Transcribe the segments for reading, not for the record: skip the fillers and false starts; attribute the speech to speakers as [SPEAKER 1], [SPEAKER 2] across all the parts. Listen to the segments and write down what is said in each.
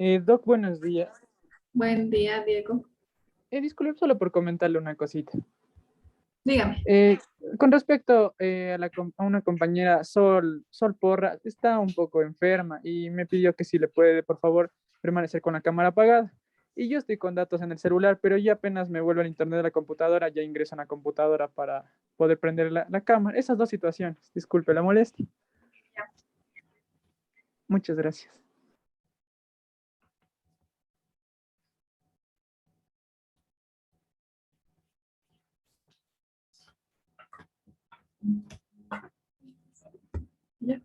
[SPEAKER 1] Doc, buenos días.
[SPEAKER 2] Buen día, Diego.
[SPEAKER 1] Disculpe solo por comentarle una cosita.
[SPEAKER 2] Dígame.
[SPEAKER 1] Con respecto a una compañera, Sol Porra, está un poco enferma y me pidió que si le puede, por favor, permanecer con la cámara apagada. Y yo estoy con datos en el celular, pero ya apenas me vuelvo al internet de la computadora, ya ingreso a la computadora para poder prender la cámara. Esas dos situaciones. Disculpe la molestia. Muchas gracias.
[SPEAKER 2] Ya.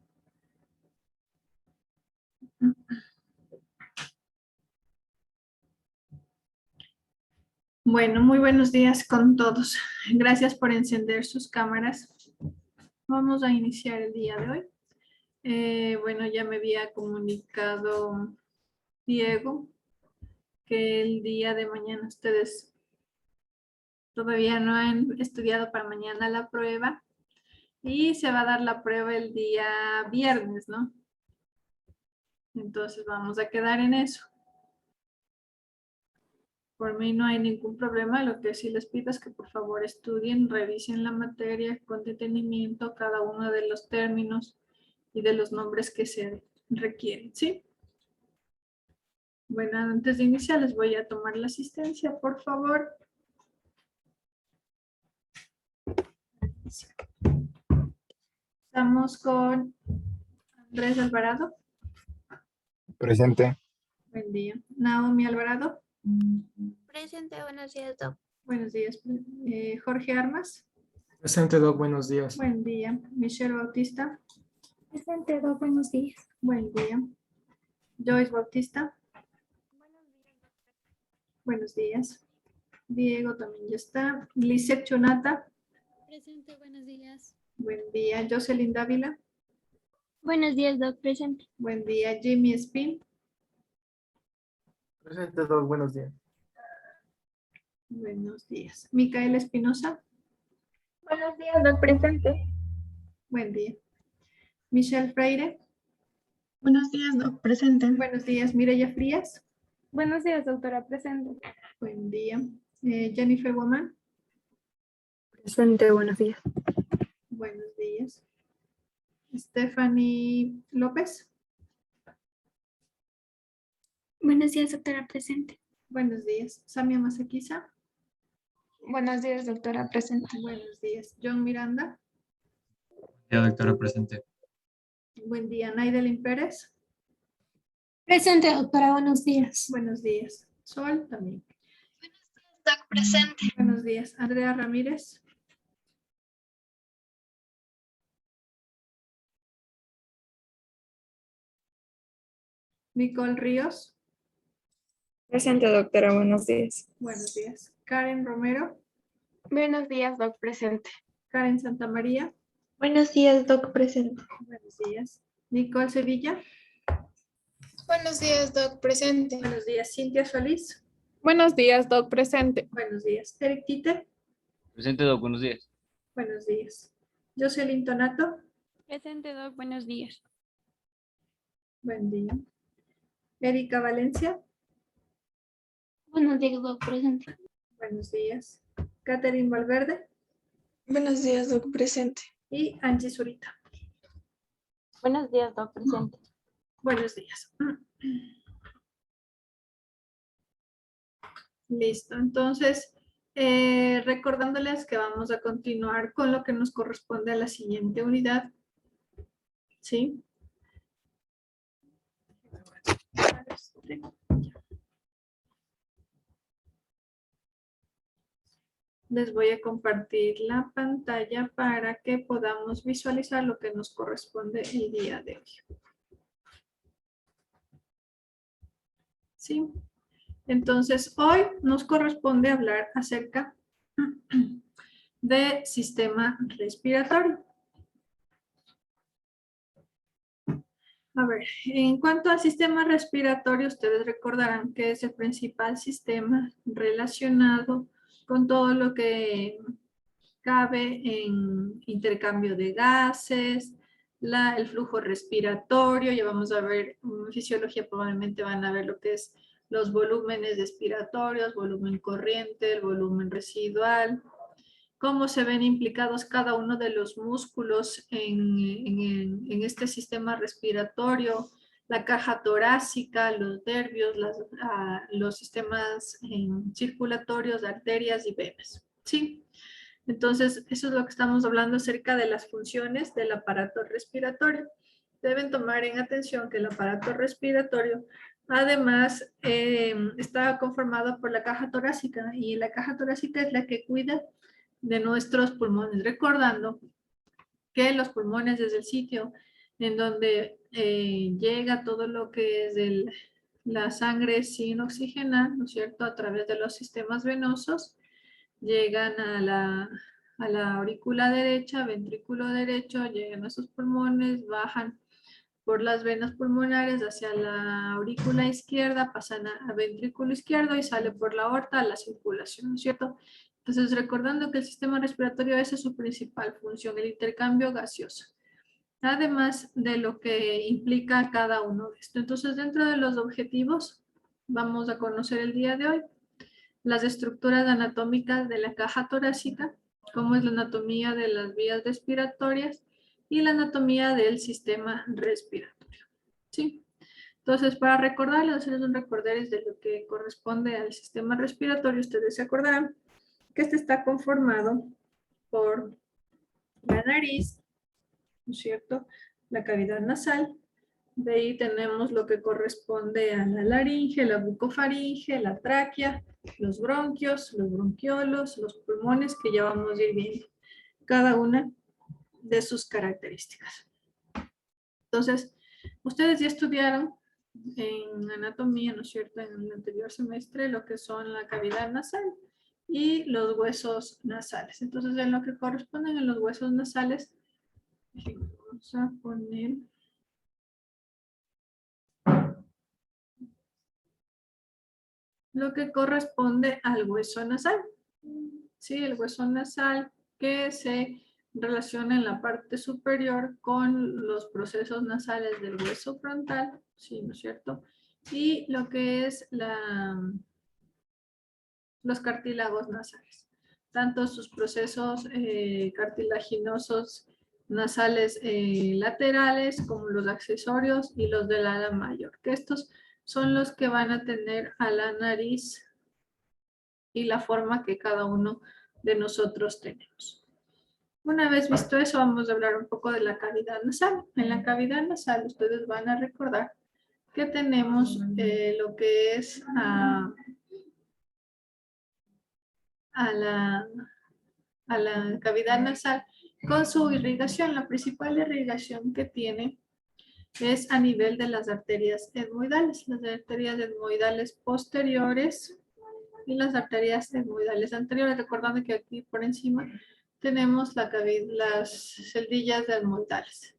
[SPEAKER 2] Bueno, muy buenos días con todos. Gracias por encender sus cámaras. Vamos a iniciar el día de hoy. Bueno, ya me había comunicado Diego que el día de mañana ustedes todavía no han estudiado para mañana la prueba y se va a dar la prueba el día viernes, ¿no? Entonces vamos a quedar en eso. Por mí no hay ningún problema. Lo que sí les pido es que por favor estudien, revisen la materia con detenimiento cada uno de los términos y de los nombres que se requieren, ¿sí? Bueno, antes de iniciar les voy a tomar la asistencia, por favor. Estamos con Andrés Alvarado.
[SPEAKER 3] Presente.
[SPEAKER 2] Buen día. Naomi Alvarado.
[SPEAKER 4] Presente, buenos días, Doc.
[SPEAKER 2] Buenos días. Jorge Armas.
[SPEAKER 5] Presente, Doc, buenos días.
[SPEAKER 2] Buen día. Michelle Bautista.
[SPEAKER 4] Presente, Doc, buenos días.
[SPEAKER 2] Buen día. Joyce Bautista. Buenos días. Diego también ya está. Lisette Chonata.
[SPEAKER 4] Presente, buenos días.
[SPEAKER 2] Buen día. Jocelyn Dávila.
[SPEAKER 4] Buenos días, Doc, presente.
[SPEAKER 2] Buen día. Jimmy Spin.
[SPEAKER 5] Presente, Doc, buenos días.
[SPEAKER 2] Buenos días. Micaela Espinosa.
[SPEAKER 4] Buenos días, Doc, presente.
[SPEAKER 2] Buen día. Michelle Freire.
[SPEAKER 6] Buenos días, Doc, presente.
[SPEAKER 2] Buenos días. Mireya Frías.
[SPEAKER 4] Buenos días, doctora, presente.
[SPEAKER 2] Buen día. Jennifer Woman.
[SPEAKER 6] Presente, buenos días.
[SPEAKER 2] Buenos días. Stephanie López.
[SPEAKER 4] Buenos días, doctora, presente.
[SPEAKER 2] Buenos días. Samia Masakiza.
[SPEAKER 6] Buenos días, doctora, presente.
[SPEAKER 2] Buenos días. John Miranda.
[SPEAKER 7] Ya, doctora, presente.
[SPEAKER 2] Buen día. Naidelin Pérez.
[SPEAKER 4] Presente, doctora, buenos días.
[SPEAKER 2] Buenos días. Sol también.
[SPEAKER 4] Doc, presente.
[SPEAKER 2] Buenos días. Andrea Ramírez. Nicole Ríos.
[SPEAKER 6] Presente, doctora, buenos días.
[SPEAKER 2] Buenos días. Karen Romero.
[SPEAKER 6] Buenos días, Doc, presente.
[SPEAKER 2] Karen Santamaría.
[SPEAKER 6] Buenos días, Doc, presente.
[SPEAKER 2] Buenos días. Nicole Sevilla.
[SPEAKER 8] Buenos días, Doc, presente.
[SPEAKER 2] Buenos días. Cintia Solís.
[SPEAKER 6] Buenos días, Doc, presente.
[SPEAKER 2] Buenos días. Eric Tite.
[SPEAKER 7] Presente, Doc, buenos días.
[SPEAKER 2] Buenos días. Jocelyn Tonato.
[SPEAKER 4] Presente, Doc, buenos días.
[SPEAKER 2] Buen día. Erika Valencia.
[SPEAKER 4] Buenos días, Doc, presente.
[SPEAKER 2] Buenos días. Catherine Valverde.
[SPEAKER 8] Buenos días, Doc, presente.
[SPEAKER 2] Y Angie Zurita.
[SPEAKER 6] Buenos días, Doc, presente.
[SPEAKER 2] Buenos días. Listo. Entonces, recordándoles que vamos a continuar con lo que nos corresponde a la siguiente unidad. ¿Sí? Les voy a compartir la pantalla para que podamos visualizar lo que nos corresponde el día de hoy. ¿Sí? Entonces, hoy nos corresponde hablar acerca de sistema respiratorio. A ver, en cuanto al sistema respiratorio, ustedes recordarán que es el principal sistema relacionado con todo lo que cabe en intercambio de gases, el flujo respiratorio, ya vamos a ver fisiología, probablemente van a ver lo que es los volúmenes respiratorios, volumen corriente, el volumen residual, cómo se ven implicados cada uno de los músculos en este sistema respiratorio, la caja torácica, los nervios, los sistemas circulatorios, arterias y venas. ¿Sí? Entonces, eso es lo que estamos hablando acerca de las funciones del aparato respiratorio. Deben tomar en atención que el aparato respiratorio, además, está conformado por la caja torácica, y la caja torácica es la que cuida de nuestros pulmones, recordando que los pulmones es el sitio en donde llega todo lo que es la sangre sin oxigenar, ¿no es cierto?, a través de los sistemas venosos, llegan a la aurícula derecha, ventrículo derecho, llegan a sus pulmones, bajan por las venas pulmonares hacia la aurícula izquierda, pasan a ventrículo izquierdo y sale por la aorta a la circulación, ¿no es cierto? Entonces, recordando que el sistema respiratorio, esa es su principal función, el intercambio gaseoso. Además de lo que implica cada uno de esto. Entonces, dentro de los objetivos, vamos a conocer el día de hoy las estructuras anatómicas de la caja torácica, cómo es la anatomía de las vías respiratorias y la anatomía del sistema respiratorio. ¿Sí? Entonces, para recordarles, hacerles un recorderis de lo que corresponde al sistema respiratorio, ustedes se acordarán que este está conformado por la nariz, ¿no es cierto?, la cavidad nasal. De ahí tenemos lo que corresponde a la laringe, la bucofaringe, la tráquea, los bronquios, los bronquiolos, los pulmones, que ya vamos a ir viendo cada una de sus características. Entonces, ustedes ya estudiaron en anatomía, ¿no es cierto?, en el anterior semestre, lo que son la cavidad nasal y los huesos nasales. Entonces, en lo que corresponden a los huesos nasales, vamos a poner... lo que corresponde al hueso nasal. Sí, el hueso nasal que se relaciona en la parte superior con los procesos nasales del hueso frontal, sí, ¿no es cierto? Y lo que es los cartílagos nasales, tanto sus procesos cartilaginosos nasales laterales como los accesorios y los del ala mayor, que estos son los que van a tener a la nariz y la forma que cada uno de nosotros tenemos. Una vez visto eso, vamos a hablar un poco de la cavidad nasal. En la cavidad nasal ustedes van a recordar que tenemos lo que es a la cavidad nasal con su irrigación. La principal irrigación que tiene es a nivel de las arterias etmoidales. Las arterias etmoidales posteriores y las arterias etmoidales anteriores. Recordando que aquí por encima tenemos las celdillas etmoidales.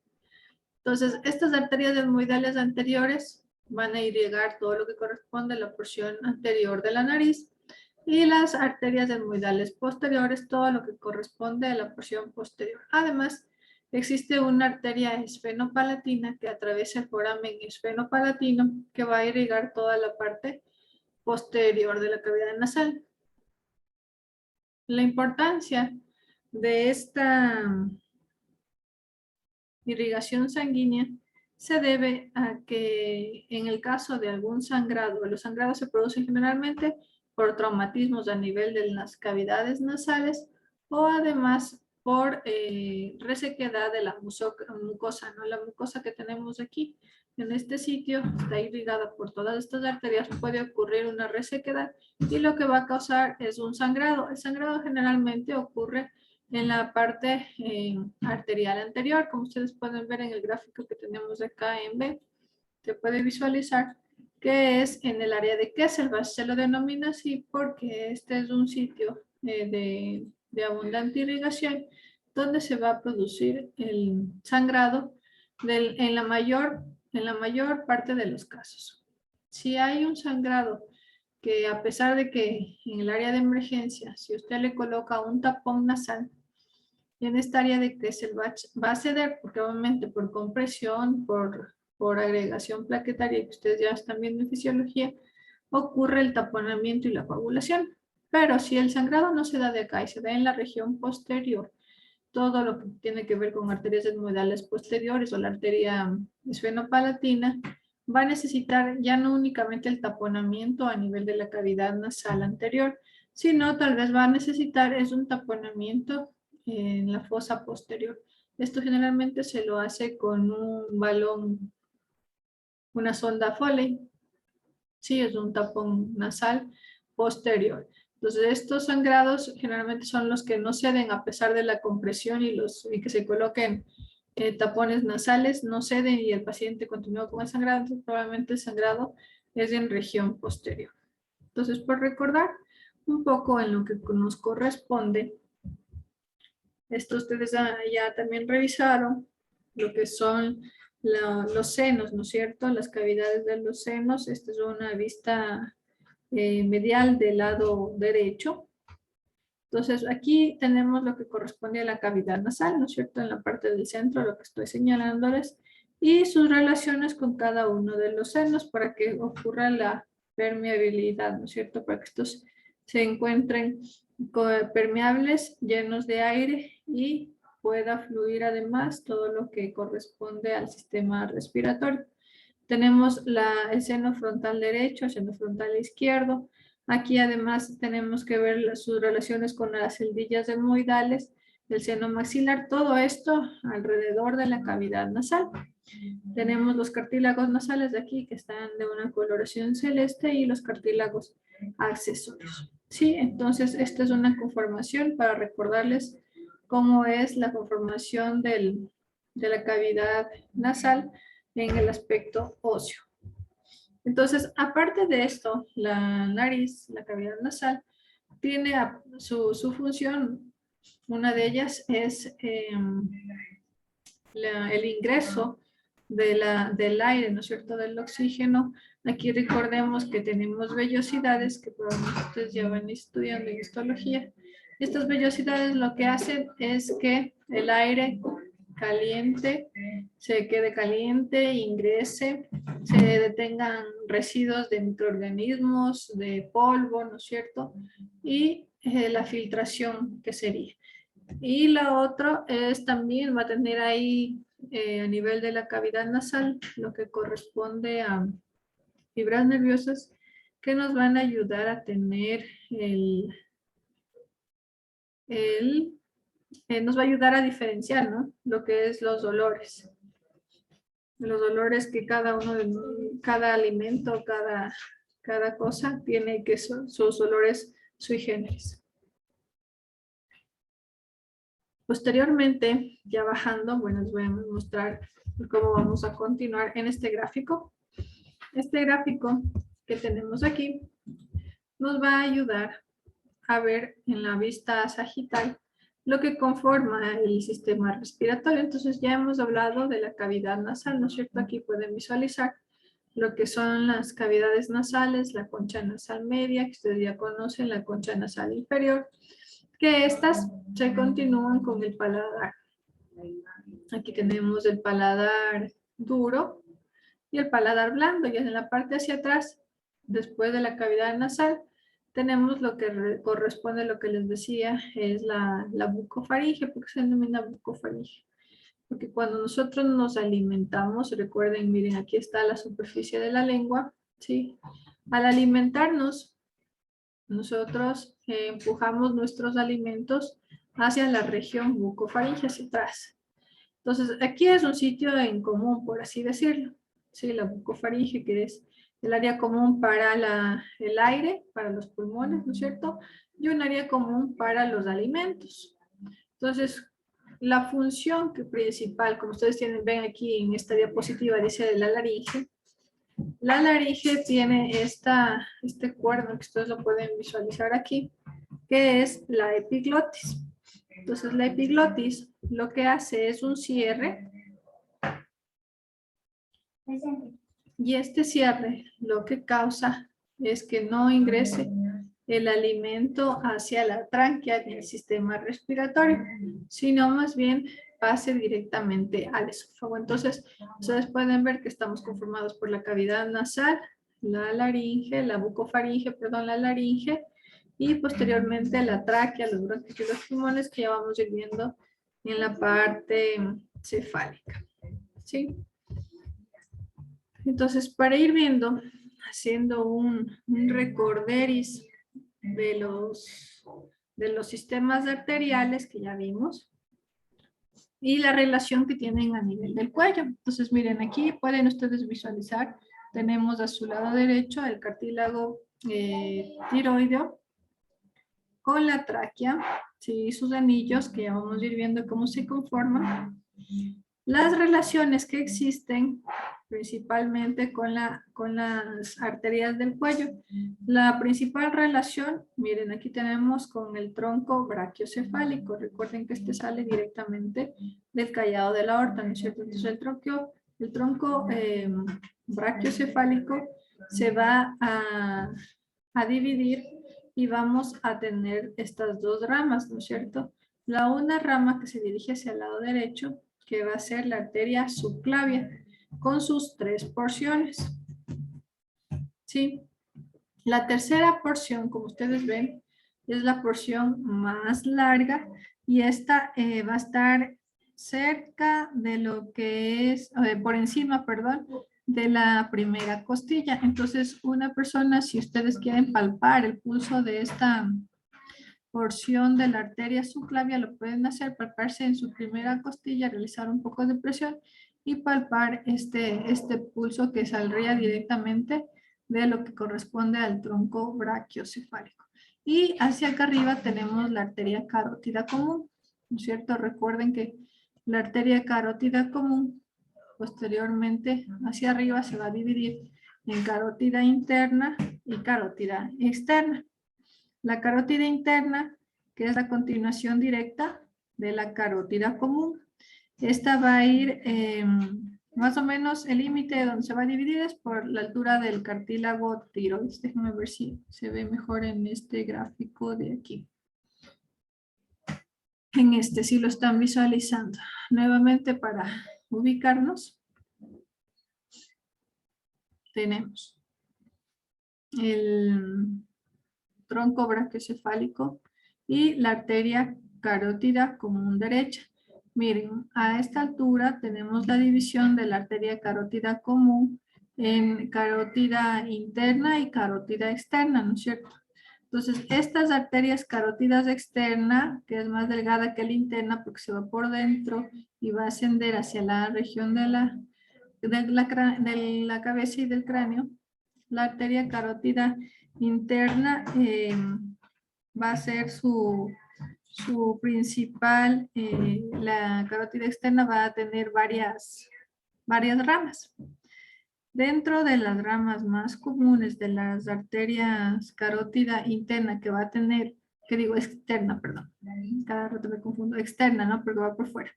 [SPEAKER 2] Entonces, estas arterias etmoidales anteriores van a irrigar todo lo que corresponde a la porción anterior de la nariz, y las arterias etmoidales posteriores, todo lo que corresponde a la porción posterior. Además, existe una arteria esfenopalatina que atraviesa el foramen esfenopalatino, que va a irrigar toda la parte posterior de la cavidad nasal. La importancia de esta irrigación sanguínea se debe a que en el caso de algún sangrado, los sangrados se producen generalmente por traumatismos a nivel de las cavidades nasales o además por resequedad de la mucosa, ¿no? La mucosa que tenemos aquí en este sitio está irrigada por todas estas arterias, puede ocurrir una resequedad y lo que va a causar es un sangrado. El sangrado generalmente ocurre en la parte arterial anterior, como ustedes pueden ver en el gráfico que tenemos acá en B, se puede visualizar que es en el área de Kesselbach. Se lo denomina así porque este es un sitio de abundante irrigación donde se va a producir el sangrado en la mayor parte de los casos. Si hay un sangrado que a pesar de que en el área de emergencia, si usted le coloca un tapón nasal, Y en esta área de que se va a ceder, porque obviamente por compresión, por agregación plaquetaria, que ustedes ya están viendo en fisiología, ocurre el taponamiento y la coagulación. Pero si el sangrado no se da de acá y se da en la región posterior, todo lo que tiene que ver con arterias etmoidales posteriores o la arteria esfenopalatina, va a necesitar ya no únicamente el taponamiento a nivel de la cavidad nasal anterior, sino tal vez va a necesitar es un taponamiento en la fosa posterior. Esto generalmente se lo hace con un balón, una sonda Foley. Sí, es un tapón nasal posterior. Entonces, estos sangrados generalmente son los que no ceden a pesar de la compresión y que se coloquen tapones nasales, no ceden y el paciente continúa con el sangrado. Entonces, probablemente el sangrado es en región posterior. Entonces, por recordar un poco en lo que nos corresponde, esto ustedes ya también revisaron lo que son los senos, ¿no es cierto? Las cavidades de los senos. Esta es una vista medial del lado derecho. Entonces, aquí tenemos lo que corresponde a la cavidad nasal, ¿no es cierto? En la parte del centro, lo que estoy señalándoles, y sus relaciones con cada uno de los senos para que ocurra la permeabilidad, ¿no es cierto? Para que estos se encuentren permeables, llenos de aire y pueda fluir además todo lo que corresponde al sistema respiratorio. Tenemos el seno frontal derecho, el seno frontal izquierdo. Aquí además tenemos que ver sus relaciones con las celdillas etmoidales, el seno maxilar, todo esto alrededor de la cavidad nasal. Tenemos los cartílagos nasales de aquí que están de una coloración celeste y los cartílagos accesorios. Sí, entonces esta es una conformación para recordarles cómo es la conformación de la cavidad nasal en el aspecto óseo. Entonces, aparte de esto, la nariz, la cavidad nasal, tiene su función. Una de ellas es el ingreso del aire, ¿no es cierto?, del oxígeno. Aquí recordemos que tenemos vellosidades que probablemente ustedes ya van estudiando en histología. Estas vellosidades lo que hacen es que el aire caliente se quede caliente, ingrese, se detengan residuos de microorganismos, de polvo, ¿no es cierto? Y la filtración que sería. Y la otra es también, va a tener ahí a nivel de la cavidad nasal lo que corresponde a fibras nerviosas que nos van a ayudar a tener nos va a ayudar a diferenciar, ¿no?, lo que es los dolores. Los dolores que cada alimento, cada cosa tiene que sus olores sui generis. Posteriormente, ya bajando, bueno, les voy a mostrar cómo vamos a continuar en este gráfico. Este gráfico que tenemos aquí nos va a ayudar a ver en la vista sagital lo que conforma el sistema respiratorio. Entonces ya hemos hablado de la cavidad nasal, ¿no es cierto? Aquí pueden visualizar lo que son las cavidades nasales, la concha nasal media, que ustedes ya conocen, la concha nasal inferior, que estas se continúan con el paladar. Aquí tenemos el paladar duro y el paladar blando, y en la parte hacia atrás, después de la cavidad nasal, tenemos lo que corresponde a lo que les decía, es la bucofaringe. ¿Por qué se denomina bucofaringe? Porque cuando nosotros nos alimentamos, recuerden, miren, aquí está la superficie de la lengua, ¿sí? Al alimentarnos, nosotros empujamos nuestros alimentos hacia la región bucofaringe, hacia atrás. Entonces, aquí es un sitio en común, por así decirlo. Sí, la bucofaringe, que es el área común para el aire, para los pulmones, ¿no es cierto? Y un área común para los alimentos. Entonces, la función principal, como ustedes ven aquí en esta diapositiva, dice de la laringe. La laringe tiene este cuerno, que ustedes lo pueden visualizar aquí, que es la epiglotis. Entonces, la epiglotis lo que hace es un cierre. Y este cierre lo que causa es que no ingrese el alimento hacia la tráquea del sistema respiratorio, sino más bien pase directamente al esófago. Entonces, ustedes pueden ver que estamos conformados por la cavidad nasal, la laringe, la bucofaringe, perdón, la laringe, y posteriormente la tráquea, los bronquios y los pulmones, que ya vamos a ir viendo en la parte cefálica. ¿Sí? Entonces, para ir viendo, haciendo un recorderis de los sistemas arteriales que ya vimos y la relación que tienen a nivel del cuello. Entonces, miren, aquí pueden ustedes visualizar, tenemos a su lado derecho el cartílago tiroideo con la tráquea, ¿sí? Sus anillos, que ya vamos a ir viendo cómo se conforman. Las relaciones que existen principalmente con las arterias del cuello. La principal relación, miren, aquí tenemos con el tronco brachiocefálico. Recuerden que este sale directamente del callado de la aorta, ¿no es cierto? Entonces el tronco brachiocefálico se va a dividir y vamos a tener estas dos ramas, ¿no es cierto? Una rama que se dirige hacia el lado derecho, que va a ser la arteria subclavia, con sus 3 porciones. ¿Sí? La tercera porción, como ustedes ven, es la porción más larga y esta va a estar cerca de lo que es, por encima, perdón, de la primera costilla. Entonces, una persona, si ustedes quieren palpar el pulso de esta porción de la arteria subclavia, lo pueden hacer, palparse en su primera costilla, realizar un poco de presión y palpar este pulso que saldría directamente de lo que corresponde al tronco brachiocefálico. Y hacia acá arriba tenemos la arteria carótida común, ¿no es cierto? Recuerden que la arteria carótida común posteriormente hacia arriba se va a dividir en carótida interna y carótida externa. La carótida interna, que es la continuación directa de la carótida común. Esta va a ir más o menos el límite donde se va a dividir es por la altura del cartílago tiroides. Déjenme ver si se ve mejor en este gráfico de aquí. En este, si lo están visualizando. Nuevamente para ubicarnos, tenemos el tronco brachiocefálico y la arteria carótida común derecha. Miren, a esta altura tenemos la división de la arteria carótida común en carótida interna y carótida externa, ¿no es cierto? Entonces, estas arterias carótidas externa, que es más delgada que la interna porque se va por dentro y va a ascender hacia la región de la cabeza y del cráneo, la arteria carótida interna va a ser su principal, la carótida externa va a tener varias ramas. Dentro de las ramas más comunes de las arterias carótida interna que va a tener, que digo externa, perdón, cada rato me confundo, externa, ¿no? Porque va por fuera.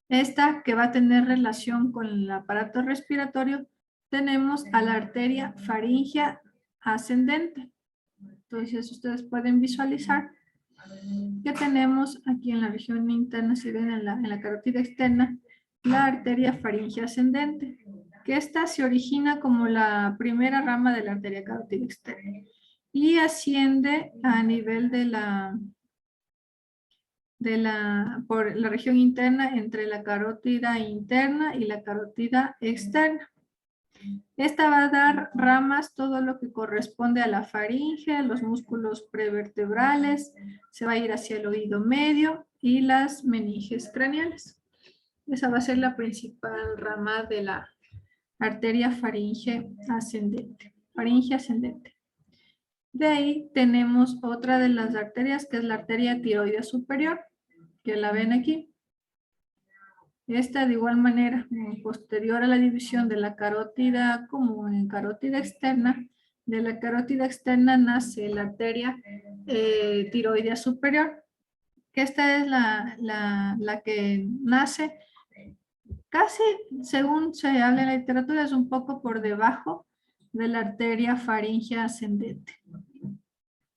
[SPEAKER 2] Esta que va a tener relación con el aparato respiratorio, tenemos a la arteria faríngea ascendente. Entonces ustedes pueden visualizar que tenemos aquí en la región interna, si ven en la carótida externa, la arteria faríngea ascendente, que esta se origina como la primera rama de la arteria carótida externa y asciende a nivel por la región interna entre la carótida interna y la carótida externa. Esta va a dar ramas, todo lo que corresponde a la faringe, los músculos prevertebrales, se va a ir hacia el oído medio y las meninges craneales. Esa va a ser la principal rama de la arteria faringe ascendente. De ahí tenemos otra de las arterias que es la arteria tiroidea superior, que la ven aquí. Esta de igual manera, posterior a la división de la carótida común en carótida externa, de la carótida externa nace la arteria tiroidea superior, que esta es la que nace casi, según se habla en la literatura, es un poco por debajo de la arteria faríngea ascendente.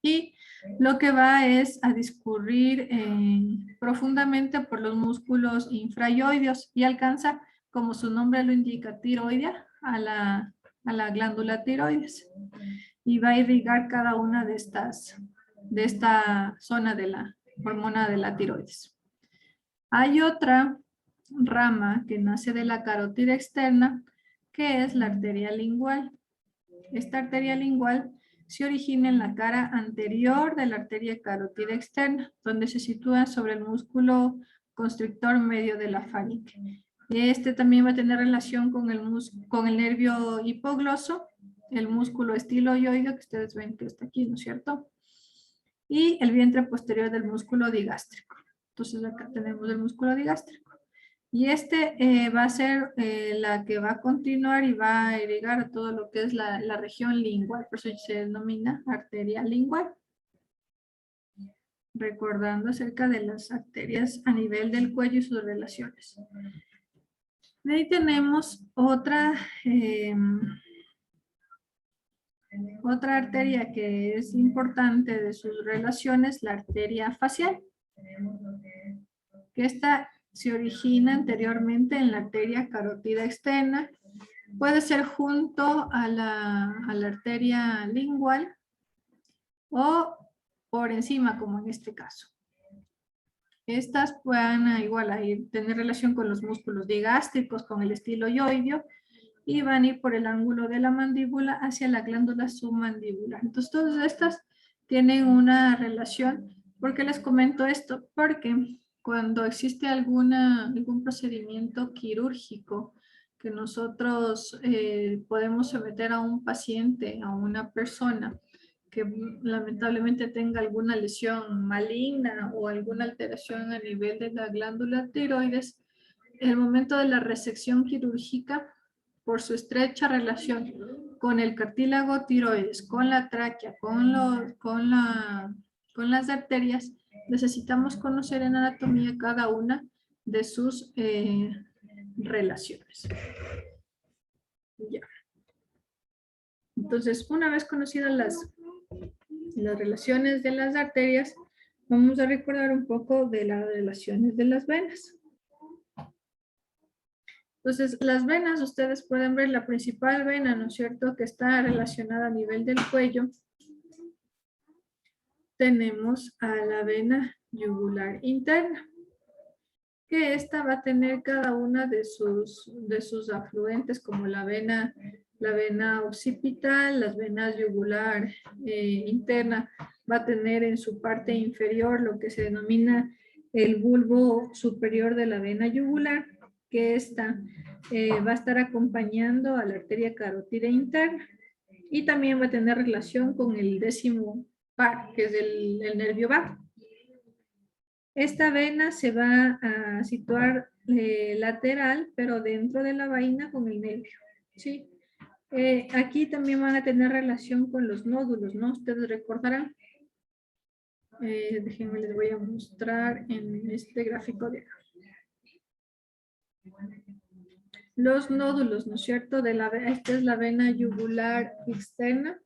[SPEAKER 2] Y lo que va es a discurrir profundamente por los músculos infrayoideos y alcanza, como su nombre lo indica, tiroidea, a la glándula tiroides. Y va a irrigar cada una de esta zona de la hormona de la tiroides. Hay otra rama que nace de la carótida externa, que es la arteria lingual. Esta arteria lingual se origina en la cara anterior de la arteria carótida externa, donde se sitúa sobre el músculo constrictor medio de la faringe. Este también va a tener relación con el nervio hipogloso, el músculo estiloioideo, que ustedes ven que está aquí, ¿no es cierto? Y el vientre posterior del músculo digástrico. Entonces acá tenemos el músculo digástrico. Y este va a ser la que va a continuar y va a irrigar a todo lo que es la región lingual. Por eso se denomina arteria lingual. Recordando acerca de las arterias a nivel del cuello y sus relaciones. Ahí tenemos otra arteria que es importante de sus relaciones, la arteria facial. Que esta se origina anteriormente en la arteria carótida externa. Puede ser junto a la arteria lingual o por encima, como en este caso. Estas pueden igual tener relación con los músculos digástricos, con el estiloioideo, y van a ir por el ángulo de la mandíbula hacia la glándula submandibular. Entonces, todas estas tienen una relación. ¿Por qué les comento esto? Porque cuando existe algún procedimiento quirúrgico que nosotros podemos someter a un paciente, a una persona que lamentablemente tenga alguna lesión maligna o alguna alteración a nivel de la glándula tiroides, en el momento de la resección quirúrgica, por su estrecha relación con el cartílago tiroides, con la tráquea, con las arterias, necesitamos conocer en anatomía cada una de sus relaciones. Ya. Entonces, una vez conocidas las relaciones de las arterias, vamos a recordar un poco de las relaciones de las venas. Entonces, las venas, ustedes pueden ver la principal vena, ¿no es cierto?, que está relacionada a nivel del cuello. Tenemos a la vena yugular interna, que esta va a tener cada una de sus afluentes, como la vena occipital, las venas yugular interna, va a tener en su parte inferior lo que se denomina el bulbo superior de la vena yugular, que esta va a estar acompañando a la arteria carótida interna y también va a tener relación con el décimo par, que es el nervio vago. Esta vena se va a situar lateral, pero dentro de la vaina con el nervio, ¿sí? Aquí también van a tener relación con los nódulos, ¿no? Ustedes recordarán. Déjenme, les voy a mostrar en este gráfico de acá. Los nódulos, ¿no es cierto? Esta es la vena yugular externa.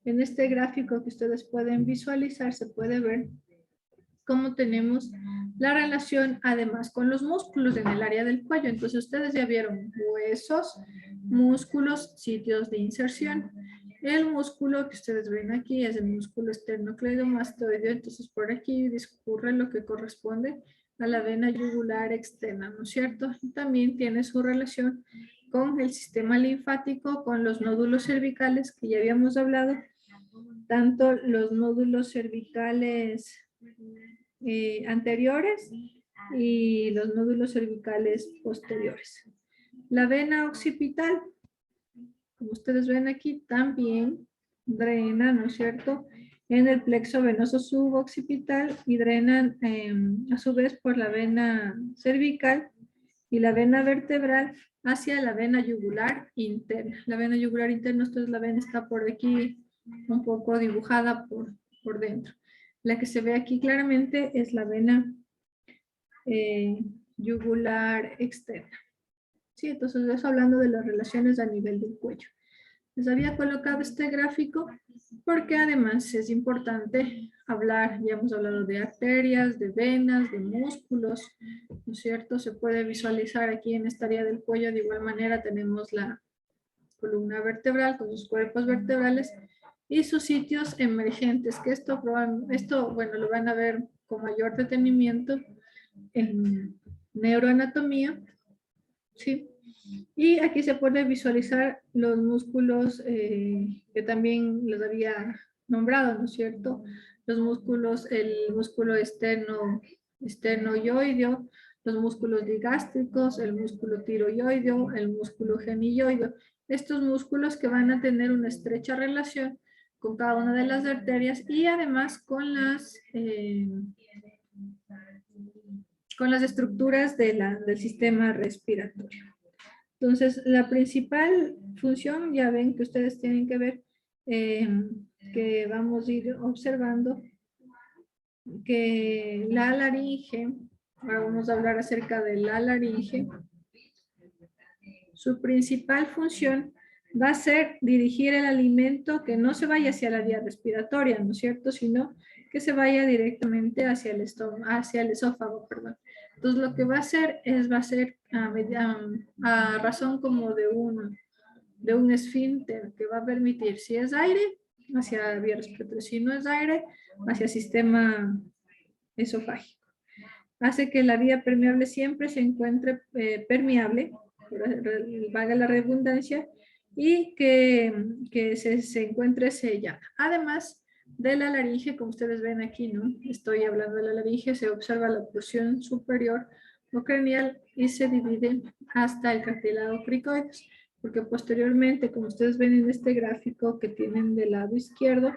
[SPEAKER 2] En este gráfico que ustedes pueden visualizar, se puede ver cómo tenemos la relación además con los músculos en el área del cuello. Entonces ustedes ya vieron huesos, músculos, sitios de inserción. El músculo que ustedes ven aquí es el músculo esternocleidomastoideo. Entonces por aquí discurre lo que corresponde a la vena yugular externa, ¿no es cierto? Y también tiene su relación con el sistema linfático, con los nódulos cervicales que ya habíamos hablado, tanto los nódulos cervicales anteriores y los nódulos cervicales posteriores. La vena occipital, como ustedes ven aquí, también drena, ¿no es cierto?, en el plexo venoso suboccipital y drenan a su vez por la vena cervical y la vena vertebral hacia la vena yugular interna. La vena yugular interna, entonces la vena está por aquí un poco dibujada por dentro. La que se ve aquí claramente es la vena yugular externa. Sí, entonces eso hablando de las relaciones a nivel del cuello. Les había colocado este gráfico porque además es importante hablar, ya hemos hablado de arterias, de venas, de músculos, ¿no es cierto? Se puede visualizar aquí en esta área del cuello, de igual manera tenemos la columna vertebral con sus cuerpos vertebrales y sus sitios emergentes, que esto bueno, lo van a ver con mayor detenimiento en neuroanatomía, ¿sí? Y aquí se puede visualizar los músculos que también les había nombrado, ¿no es cierto? Los músculos, el músculo esternoioideo, los músculos digástricos, el músculo tiroideo, el músculo gemilloideo. Estos músculos que van a tener una estrecha relación con cada una de las arterias y además con las estructuras del sistema respiratorio. Entonces, la principal función, ya ven que ustedes tienen que ver, que vamos a ir observando, que la laringe, ahora vamos a hablar acerca de la laringe, su principal función va a ser dirigir el alimento que no se vaya hacia la vía respiratoria, ¿no es cierto? Sino que se vaya directamente hacia el estómago, hacia el esófago, perdón. Entonces lo que va a hacer es, a razón como de un esfínter que va a permitir, si es aire, hacia la vía respiratoria, si no es aire, hacia el sistema esofágico. Hace que la vía permeable siempre se encuentre permeable, valga la redundancia, y que se encuentre sellada. Además de la laringe, como ustedes ven aquí, ¿no? Estoy hablando de la laringe, se observa la porción superior o craneal y se divide hasta el cartílago cricoides, porque posteriormente, como ustedes ven en este gráfico que tienen del lado izquierdo,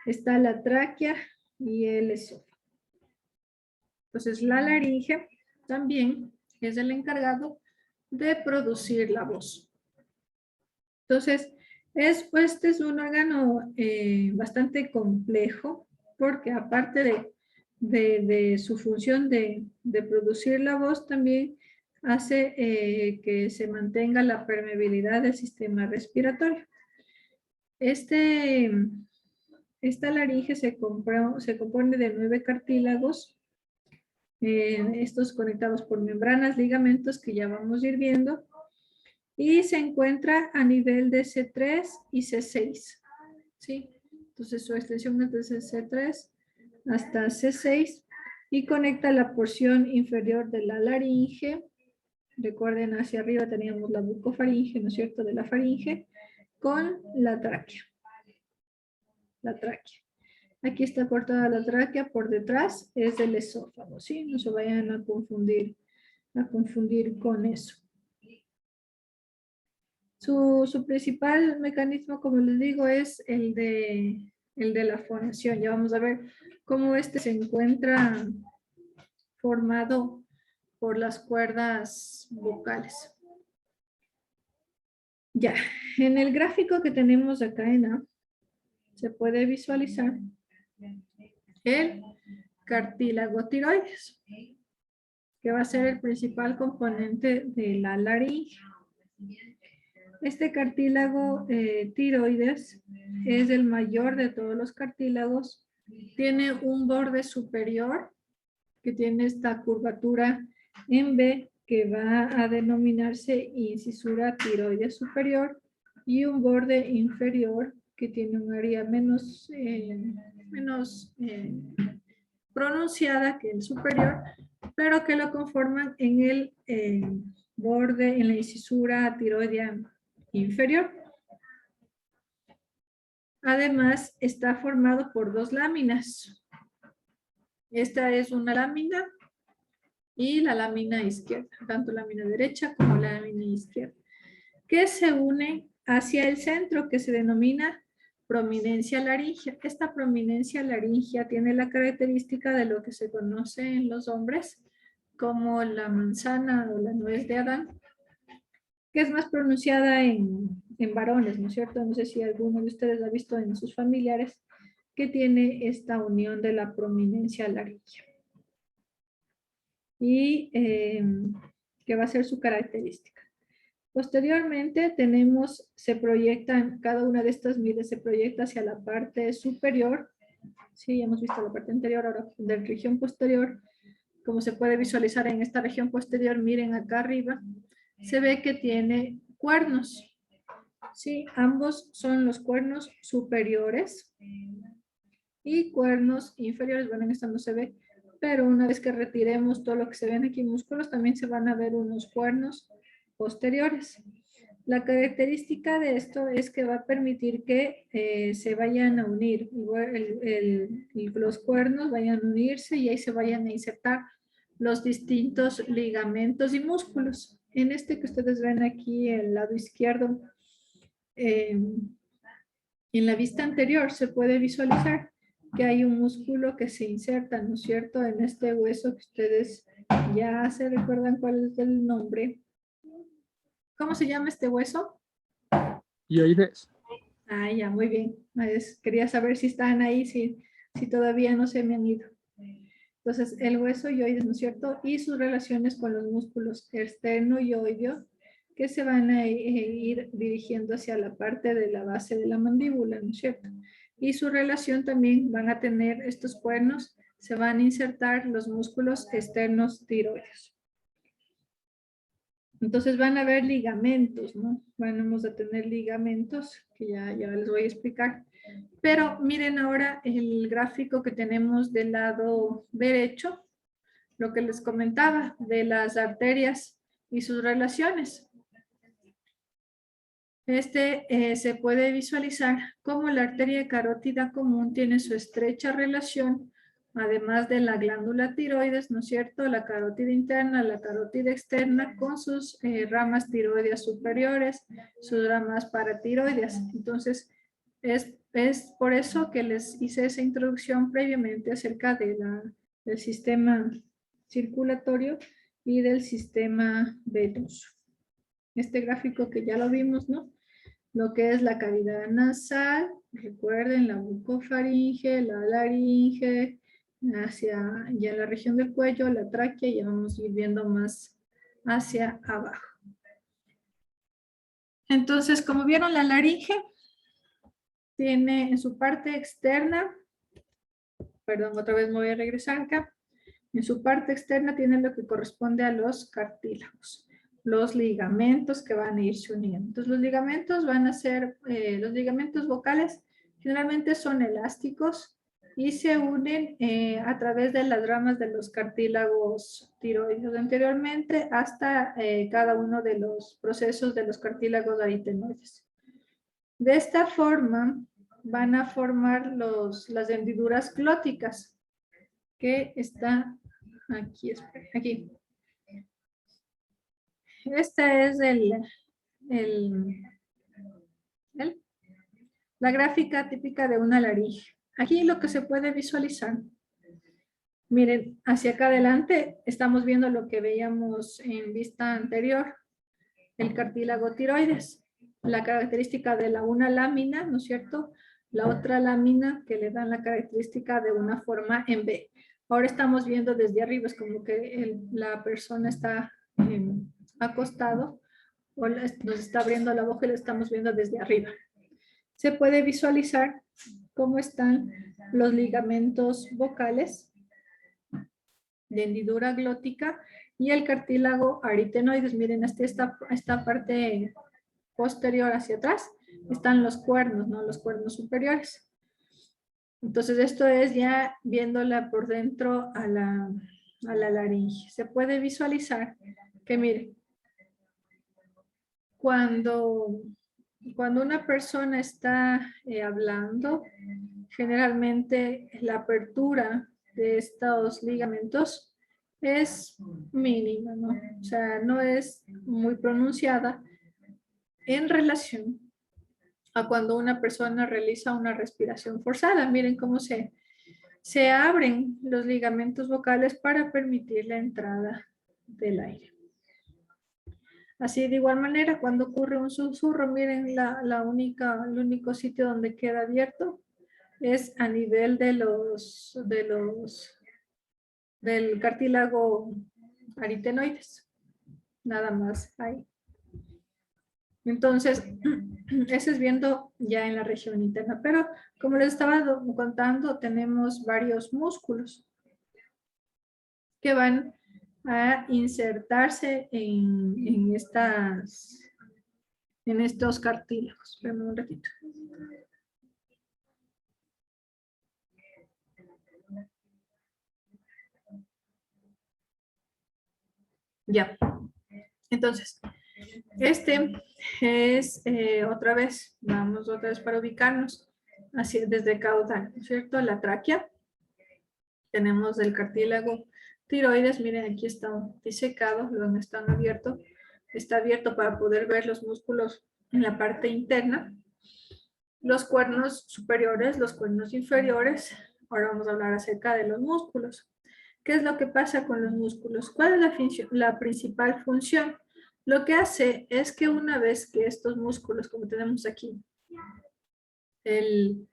[SPEAKER 2] está la tráquea y el esófago. Entonces, la laringe también es el encargado de producir la voz. Entonces, este es un órgano bastante complejo, porque aparte de su función de producir la voz, también hace que se mantenga la permeabilidad del sistema respiratorio. Esta laringe se compone de 9 cartílagos, estos conectados por membranas, ligamentos que ya vamos a ir viendo, y se encuentra a nivel de C3 y C6, ¿sí? Entonces su extensión es desde C3 hasta C6 y conecta la porción inferior de la laringe. Recuerden, hacia arriba teníamos la bucofaringe, ¿no es cierto?, de la faringe, con la tráquea. La tráquea. Aquí está cortada la tráquea, por detrás es el esófago, ¿sí? No se vayan a confundir con eso. Su principal mecanismo, como les digo, es el de la fonación. Ya vamos a ver cómo este se encuentra formado por las cuerdas vocales. Ya, en el gráfico que tenemos acá en A, se puede visualizar el cartílago tiroides, que va a ser el principal componente de la laringe. Este cartílago tiroides es el mayor de todos los cartílagos. Tiene un borde superior que tiene esta curvatura en B que va a denominarse incisura tiroides superior y un borde inferior que tiene un área menos pronunciada que el superior, pero que lo conforman en el borde, en la incisura tiroidea inferior. Además, está formado por 2 láminas. Esta es una lámina y la lámina izquierda, tanto la lámina derecha como la lámina izquierda, que se une hacia el centro, que se denomina prominencia laringea. Esta prominencia laringea tiene la característica de lo que se conoce en los hombres como la manzana o la nuez de Adán, que es más pronunciada en varones, ¿no es cierto? No sé si alguno de ustedes ha visto en sus familiares que tiene esta unión de la prominencia laringea. Y que va a ser su característica. Posteriormente se proyectan, cada una de estas mides se proyecta hacia la parte superior. Sí, ya hemos visto la parte anterior, ahora de la región posterior. Como se puede visualizar en esta región posterior, miren acá arriba, se ve que tiene cuernos. Sí, ambos son los cuernos superiores y cuernos inferiores. Bueno, en esta no se ve, pero una vez que retiremos todo lo que se ven aquí músculos, también se van a ver unos cuernos posteriores. La característica de esto es que va a permitir que se vayan a unir, los cuernos vayan a unirse y ahí se vayan a insertar los distintos ligamentos y músculos. En este que ustedes ven aquí, el lado izquierdo, en la vista anterior se puede visualizar que hay un músculo que se inserta, ¿no es cierto?, en este hueso que ustedes ya se recuerdan cuál es el nombre. ¿Cómo se llama este hueso?
[SPEAKER 1] Hioides.
[SPEAKER 2] Ah, ya, muy bien. Quería saber si están ahí, si todavía no se me han ido. Entonces, el hueso hioides, ¿no es cierto? Y sus relaciones con los músculos externo y oideo, que se van a ir dirigiendo hacia la parte de la base de la mandíbula, ¿no es cierto? Y su relación también van a tener estos cuernos, se van a insertar los músculos externos tiroides. Entonces van a haber ligamentos, ¿no? Vamos a tener ligamentos, que ya les voy a explicar. Pero miren ahora el gráfico que tenemos del lado derecho, lo que les comentaba de las arterias y sus relaciones. Se puede visualizar cómo la arteria carótida común tiene su estrecha relación, además de la glándula tiroides, ¿no es cierto? La carótida interna, la carótida externa, con sus ramas tiroideas superiores, sus ramas paratiroideas. Entonces, es por eso que les hice esa introducción previamente acerca del sistema circulatorio y del sistema venoso. Este gráfico que ya lo vimos, ¿no? Lo que es la cavidad nasal, recuerden la bucofaringe, la laringe, hacia ya la región del cuello, la tráquea, y vamos a ir viendo más hacia abajo. Entonces, como vieron, la laringe tiene en su parte externa, perdón, otra vez me voy a regresar acá, en su parte externa tiene lo que corresponde a los cartílagos, los ligamentos que van a irse uniendo. Entonces los ligamentos van a ser, los ligamentos vocales generalmente son elásticos y se unen a través de las ramas de los cartílagos tiroides anteriormente hasta cada uno de los procesos de los cartílagos aritenoides. De esta forma van a formar las hendiduras glóticas, que está aquí, aquí. Esta es la gráfica típica de una laringe. Aquí lo que se puede visualizar. Miren, hacia acá adelante estamos viendo lo que veíamos en vista anterior, el cartílago tiroides. La característica de una lámina, ¿no es cierto? La otra lámina que le dan la característica de una forma en V. Ahora estamos viendo desde arriba, es como que la persona está acostado o nos está abriendo la boca y lo estamos viendo desde arriba. Se puede visualizar cómo están los ligamentos vocales de hendidura glótica y el cartílago aritenoides. Miren, esta parte posterior hacia atrás están los cuernos, ¿no? Los cuernos superiores. Entonces esto es ya viéndola por dentro a la laringe. Se puede visualizar que miren, cuando una persona está hablando, generalmente la apertura de estos ligamentos es mínima, ¿no? O sea, no es muy pronunciada en relación a cuando una persona realiza una respiración forzada. Miren cómo se abren los ligamentos vocales para permitir la entrada del aire. Así de igual manera, cuando ocurre un susurro, miren el único sitio donde queda abierto es a nivel del cartílago aritenoides. Nada más ahí. Entonces, ese es viendo ya en la región interna. Pero como les estaba contando, tenemos varios músculos que van a insertarse en estos cartílagos. Espérame un ratito. Ya. Entonces, este es vamos otra vez para ubicarnos así desde caudal, ¿no es cierto? La tráquea. Tenemos el cartílago tiroides, miren aquí está disecado, donde están abiertos. Está abierto para poder ver los músculos en la parte interna. Los cuernos superiores, los cuernos inferiores. Ahora vamos a hablar acerca de los músculos. ¿Qué es lo que pasa con los músculos? ¿Cuál es la principal función? Lo que hace es que una vez que estos músculos, como tenemos aquí, el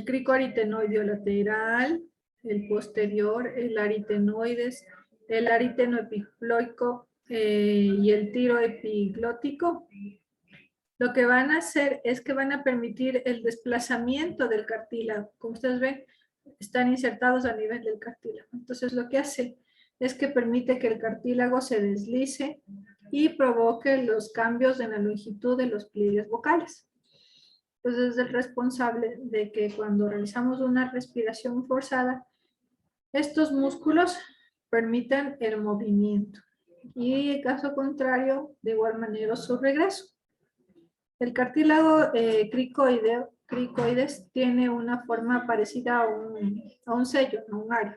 [SPEAKER 2] cricoaritenoideo lateral, el posterior, el aritenoides, el aritenoepigloico y el tiroepiglótico, lo que van a hacer es que van a permitir el desplazamiento del cartílago. Como ustedes ven, están insertados a nivel del cartílago. Entonces lo que hace es que permite que el cartílago se deslice y provoque los cambios en la longitud de los pliegues vocales. Entonces es el responsable de que cuando realizamos una respiración forzada, estos músculos permitan el movimiento y en caso contrario, de igual manera su regreso. El cartílago cricoides tiene una forma parecida a un sello, a un aro.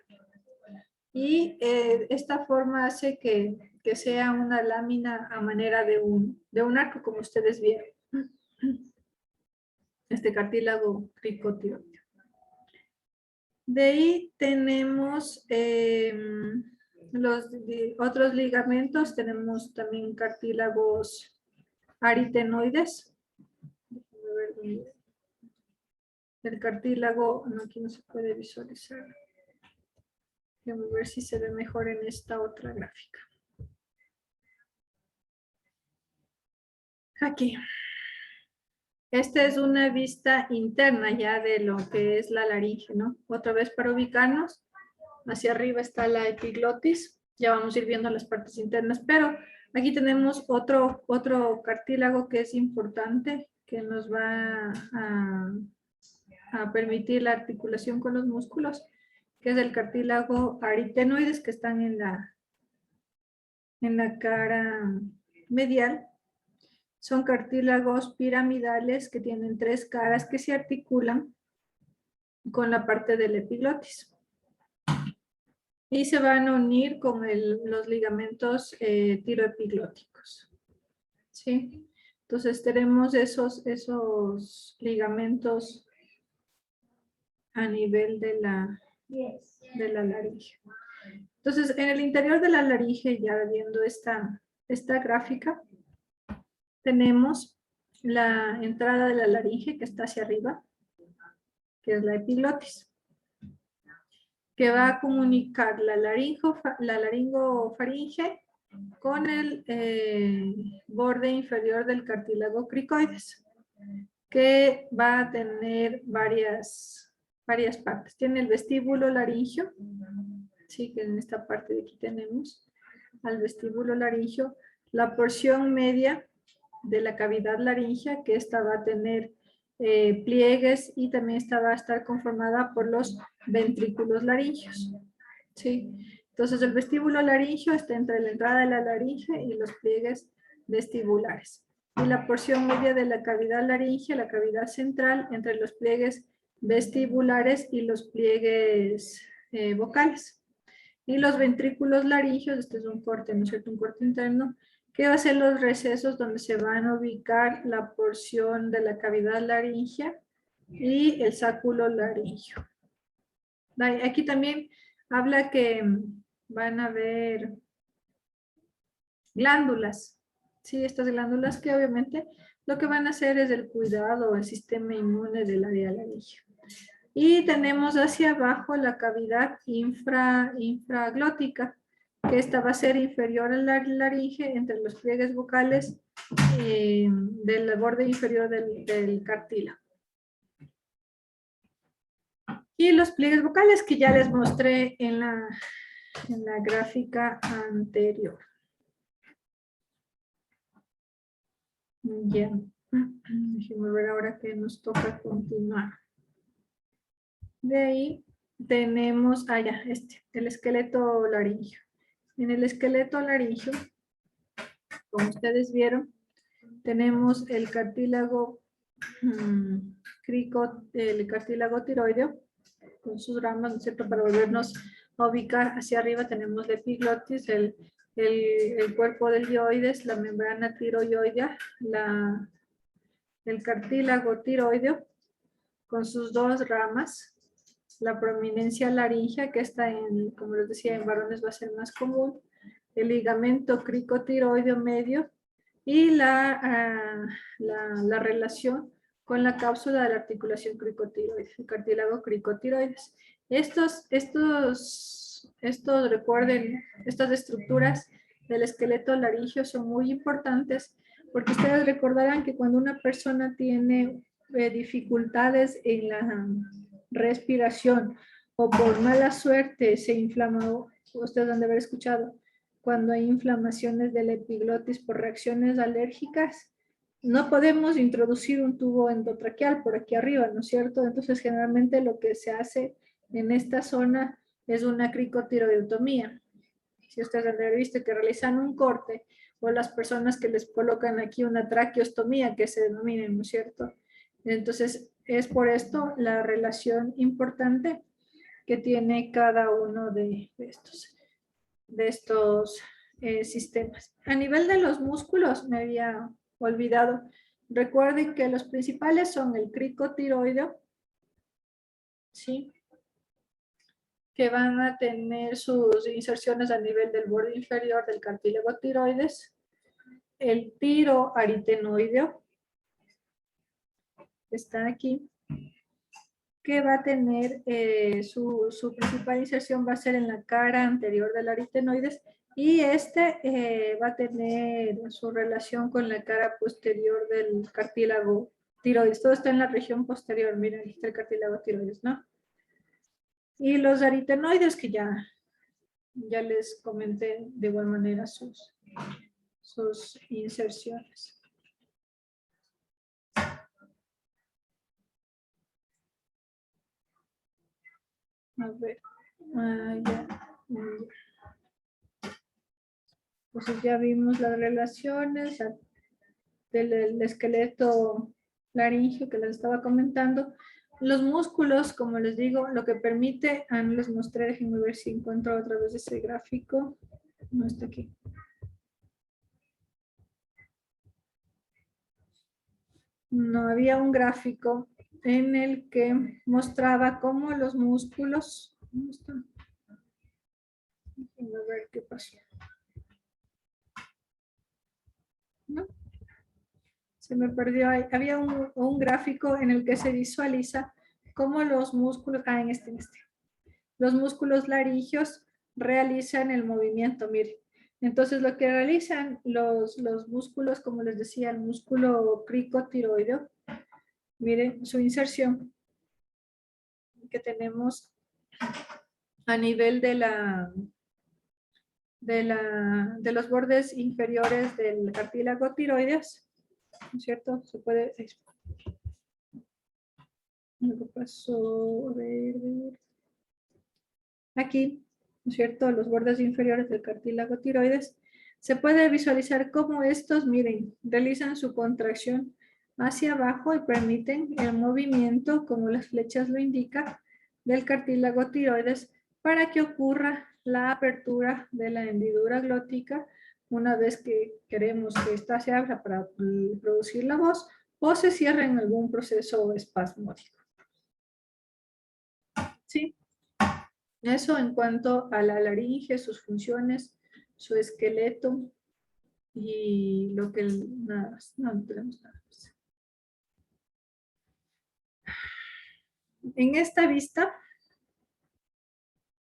[SPEAKER 2] Y esta forma hace que sea una lámina a manera de un arco, como ustedes vieron. Este cartílago cricotiroideo. De ahí tenemos los otros ligamentos, tenemos también cartílagos aritenoides. El cartílago, no, aquí no se puede visualizar. Vamos a ver si se ve mejor en esta otra gráfica. Aquí. Esta es una vista interna ya de lo que es la laringe, ¿no? Otra vez para ubicarnos. Hacia arriba está la epiglotis. Ya vamos a ir viendo las partes internas, pero aquí tenemos otro cartílago que es importante, que nos va a permitir la articulación con los músculos, que es el cartílago aritenoides, que están en la cara medial. Son cartílagos piramidales que tienen 3 caras que se articulan con la parte del epiglotis. Y se van a unir con los ligamentos tiroepiglóticos. ¿Sí? Entonces tenemos esos ligamentos a nivel de la laringe. Entonces en el interior de la laringe, ya viendo esta gráfica, tenemos la entrada de la laringe que está hacia arriba, que es la epiglotis, que va a comunicar la laringofaringe con el borde inferior del cartílago cricoides, que va a tener varias partes. Tiene el vestíbulo laringio, sí, que en esta parte de aquí tenemos al vestíbulo laringio, la porción media de la cavidad laringea, que esta va a tener pliegues y también esta va a estar conformada por los ventrículos laringeos. ¿Sí? Entonces el vestíbulo laringio está entre la entrada de la laringe y los pliegues vestibulares. Y la porción media de la cavidad laringea, la cavidad central, entre los pliegues vestibulares y los pliegues vocales. Y los ventrículos laringeos, este es un corte, ¿no es cierto? Un corte interno, que va a ser los recesos donde se van a ubicar la porción de la cavidad laringea y el sáculo laringio. Aquí también habla que van a haber glándulas, ¿sí? Estas glándulas que obviamente lo que van a hacer es el cuidado del sistema inmune del área laringea. Y tenemos hacia abajo la cavidad infraglótica, que esta va a ser inferior a la laringe entre los pliegues vocales del borde inferior del cartílago. Y los pliegues vocales que ya les mostré en la gráfica anterior. Bien. Déjenme ver ahora que nos toca continuar. De ahí tenemos, ya, el esqueleto laringio. En el esqueleto laringio, como ustedes vieron, tenemos el cartílago el cartílago tiroideo con sus ramas, ¿no es cierto? Para volvernos a ubicar hacia arriba tenemos la epiglotis, el cuerpo del dioides, la membrana tiroidea, el cartílago tiroideo con sus dos ramas, la prominencia laringea que está como les decía, en varones va a ser más común, el ligamento cricotiroideo medio y la relación con la cápsula de la articulación cricotiroides, el cartílago cricotiroides. Recuerden, estas estructuras del esqueleto laringio son muy importantes porque ustedes recordarán que cuando una persona tiene dificultades en la respiración o por mala suerte se inflama, ustedes han de haber escuchado, cuando hay inflamaciones de la epiglotis por reacciones alérgicas, no podemos introducir un tubo endotraqueal por aquí arriba, ¿no es cierto? Entonces, generalmente lo que se hace en esta zona es una cricotiroidotomía. Si ustedes han visto que realizan un corte, o las personas que les colocan aquí una traqueostomía, que se denomina, ¿no es cierto? Entonces, es por esto la relación importante que tiene cada uno de estos sistemas. A nivel de los músculos, me había olvidado. Recuerden que los principales son el cricotiroideo, ¿sí? Que van a tener sus inserciones a nivel del borde inferior del cartílago tiroides, el tiroaritenoideo, está aquí, que va a tener su principal inserción va a ser en la cara anterior del aritenoides y va a tener su relación con la cara posterior del cartílago tiroides. Todo está en la región posterior, miren, aquí está el cartílago tiroides, ¿no? Y los aritenoides que ya les comenté de igual manera sus inserciones. A ver, ya. Entonces ya vimos las relaciones del esqueleto laringio que les estaba comentando. Los músculos, como les digo, lo que permite, no les mostré, déjenme ver si encuentro otra vez ese gráfico. No está aquí. No, había un gráfico en el que mostraba cómo los músculos, ¿dónde están? Déjenme ver qué pasó. ¿No? Se me perdió ahí. Había un gráfico en el que se visualiza cómo los músculos, en este. Los músculos laringios realizan el movimiento, miren. Entonces lo que realizan los músculos, como les decía, el músculo cricotiroideo, miren su inserción que tenemos a nivel de los bordes inferiores del cartílago tiroides, ¿no es cierto? Se puede... Algo pasó, a ver. Aquí, ¿no es cierto? Los bordes inferiores del cartílago tiroides. Se puede visualizar cómo estos, miren, realizan su contracción hacia abajo y permiten el movimiento, como las flechas lo indican, del cartílago tiroides para que ocurra la apertura de la hendidura glótica una vez que queremos que ésta se abra para producir la voz o se cierre en algún proceso espasmódico. ¿Sí? Eso en cuanto a la laringe, sus funciones, su esqueleto y lo que nada más. No tenemos nada más. En esta vista,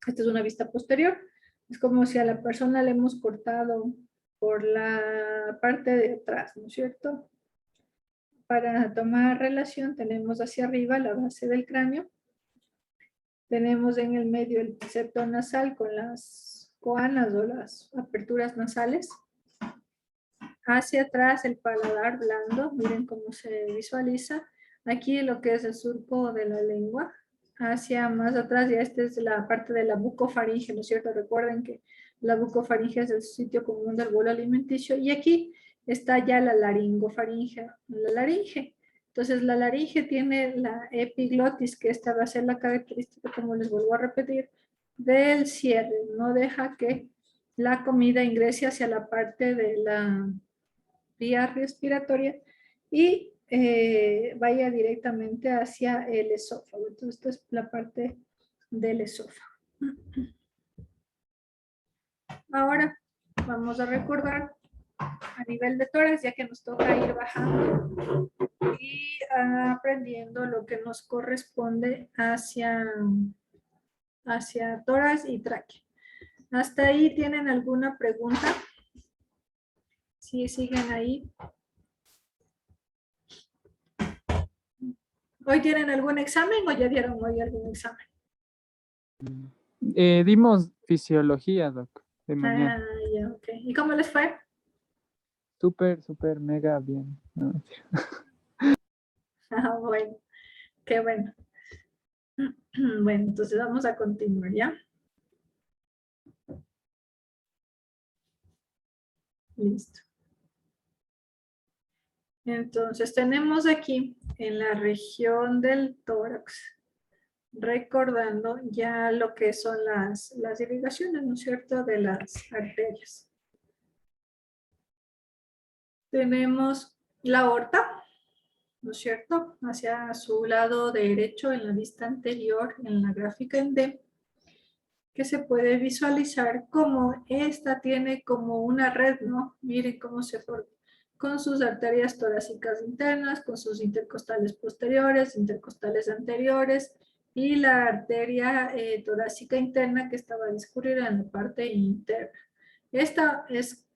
[SPEAKER 2] esta es una vista posterior, es como si a la persona le hemos cortado por la parte de atrás, ¿no es cierto? Para tomar relación tenemos hacia arriba la base del cráneo. Tenemos en el medio el septo nasal con las coanas o las aperturas nasales. Hacia atrás el paladar blando, miren cómo se visualiza. Aquí lo que es el surco de la lengua. Hacia más atrás, ya esta es la parte de la bucofaringe, ¿no es cierto? Recuerden que la bucofaringe es el sitio común del bolo alimenticio. Y aquí está ya la laringofaringe, la laringe. Entonces la laringe tiene la epiglotis, que esta va a ser la característica, como les vuelvo a repetir, del cierre. No deja que la comida ingrese hacia la parte de la vía respiratoria y vaya directamente hacia el esófago. Entonces, esta es la parte del esófago. Ahora vamos a recordar a nivel de tórax, ya que nos toca ir bajando y aprendiendo lo que nos corresponde hacia tórax y tráquea. ¿Hasta ahí tienen alguna pregunta? Sí, siguen ahí. ¿Hoy tienen algún examen o ya dieron hoy algún examen?
[SPEAKER 1] Dimos fisiología, doc, de mañana.
[SPEAKER 2] Ya, ok. ¿Y cómo les fue?
[SPEAKER 1] Súper, mega bien. No, mentira.
[SPEAKER 2] Bueno, qué bueno. Bueno, entonces vamos a continuar, ¿ya? Listo. Entonces tenemos aquí en la región del tórax, recordando ya lo que son las irrigaciones, ¿no es cierto?, de las arterias. Tenemos la aorta, ¿no es cierto?, hacia su lado derecho en la vista anterior, en la gráfica en D, que se puede visualizar como esta tiene como una red, ¿no? Miren cómo se forma, con sus arterias torácicas internas, con sus intercostales posteriores, intercostales anteriores, y la arteria torácica interna que estaba discurrida en la parte interna. Esta es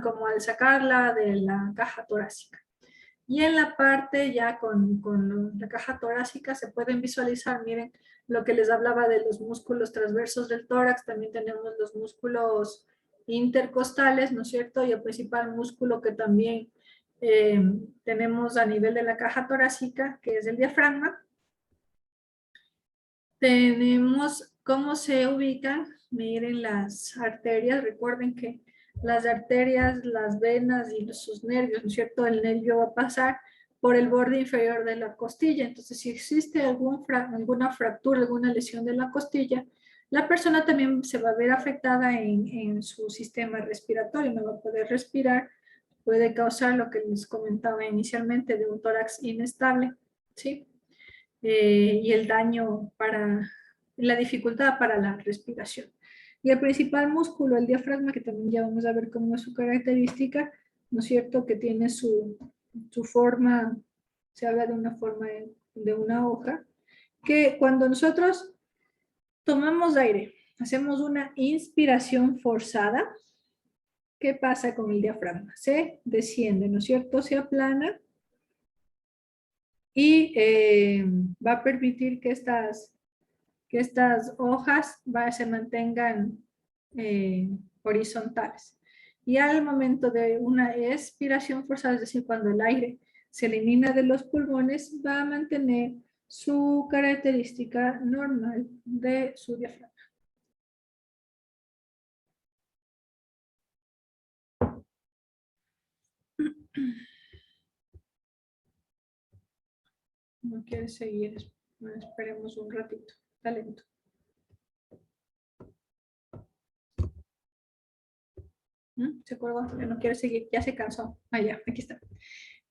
[SPEAKER 2] como al sacarla de la caja torácica. Y en la parte ya con la caja torácica se pueden visualizar, miren, lo que les hablaba de los músculos transversos del tórax, también tenemos los músculos intercostales, ¿no es cierto? Y el principal músculo que también tenemos a nivel de la caja torácica, que es el diafragma. Tenemos cómo se ubican, miren las arterias, recuerden que las arterias, las venas y sus nervios, ¿no es cierto? El nervio va a pasar por el borde inferior de la costilla. Entonces, si existe alguna fractura, alguna lesión de la costilla, la persona también se va a ver afectada en su sistema respiratorio, no va a poder respirar, puede causar lo que les comentaba inicialmente de un tórax inestable, ¿sí? Y el daño la dificultad para la respiración. Y el principal músculo, el diafragma, que también ya vamos a ver cómo es su característica, ¿no es cierto?, que tiene su forma, se habla de una forma de una hoja, que cuando nosotros tomamos aire, hacemos una inspiración forzada, ¿qué pasa con el diafragma? Se desciende, ¿no es cierto?, se aplana y va a permitir que estas hojas se mantengan horizontales. Y al momento de una expiración forzada, es decir, cuando el aire se elimina de los pulmones, va a mantener su característica normal de su diafragma. No quiere seguir, esperemos un ratito. Está lento. ¿Se acuerda? Ya no quiere seguir, ya se cansó. Ya, aquí está.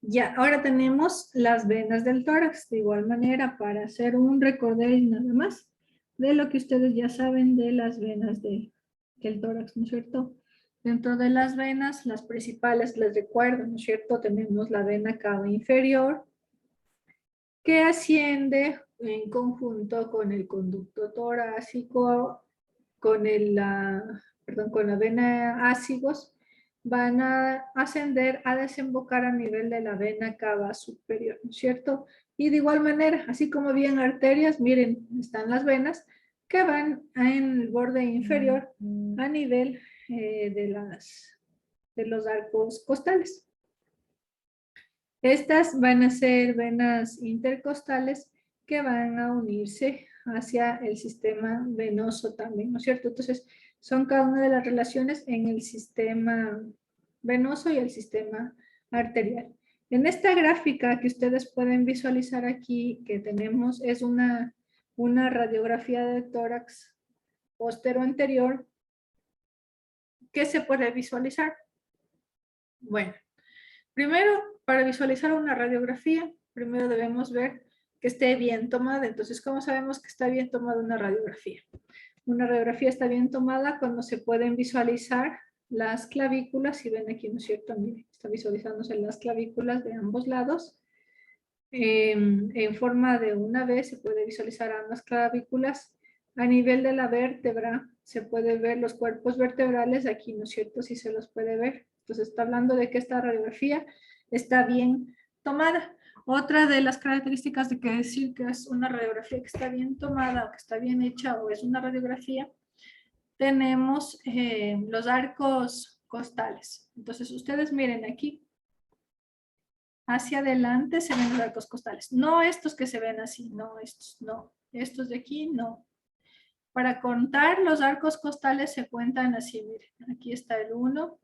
[SPEAKER 2] Ya, ahora tenemos las venas del tórax, de igual manera, para hacer un recorderis nada más de lo que ustedes ya saben de las venas del tórax, ¿no es cierto? Dentro de las venas, las principales, les recuerdo, ¿no es cierto? Tenemos la vena cava inferior, que asciende en conjunto con el conducto torácico, con con la vena ácigos, van a ascender a desembocar a nivel de la vena cava superior, ¿no es cierto? Y de igual manera, así como bien arterias, miren, están las venas que van en el borde inferior a nivel de los arcos costales. Estas van a ser venas intercostales que van a unirse hacia el sistema venoso también, ¿no es cierto? Entonces, son cada una de las relaciones en el sistema venoso y el sistema arterial. En esta gráfica que ustedes pueden visualizar aquí, que tenemos, es una radiografía de tórax postero-anterior. ¿Qué se puede visualizar? Bueno, primero, para visualizar una radiografía, primero debemos ver que esté bien tomada. Entonces, ¿cómo sabemos que está bien tomada una radiografía? Una radiografía está bien tomada cuando se pueden visualizar las clavículas. Si ven aquí, ¿no es cierto? Miren, está visualizándose las clavículas de ambos lados. En forma de una V se puede visualizar ambas clavículas. A nivel de la vértebra se puede ver los cuerpos vertebrales. Aquí, ¿no es cierto? Sí se los puede ver. Entonces, está hablando de que esta radiografía está bien tomada. Otra de las características de que decir que es una radiografía que está bien tomada o que está bien hecha o es una radiografía, tenemos los arcos costales. Entonces, ustedes miren aquí, hacia adelante se ven los arcos costales. No estos que se ven así, no estos, no. Estos de aquí, no. Para contar los arcos costales se cuentan así, miren. Aquí está el 1,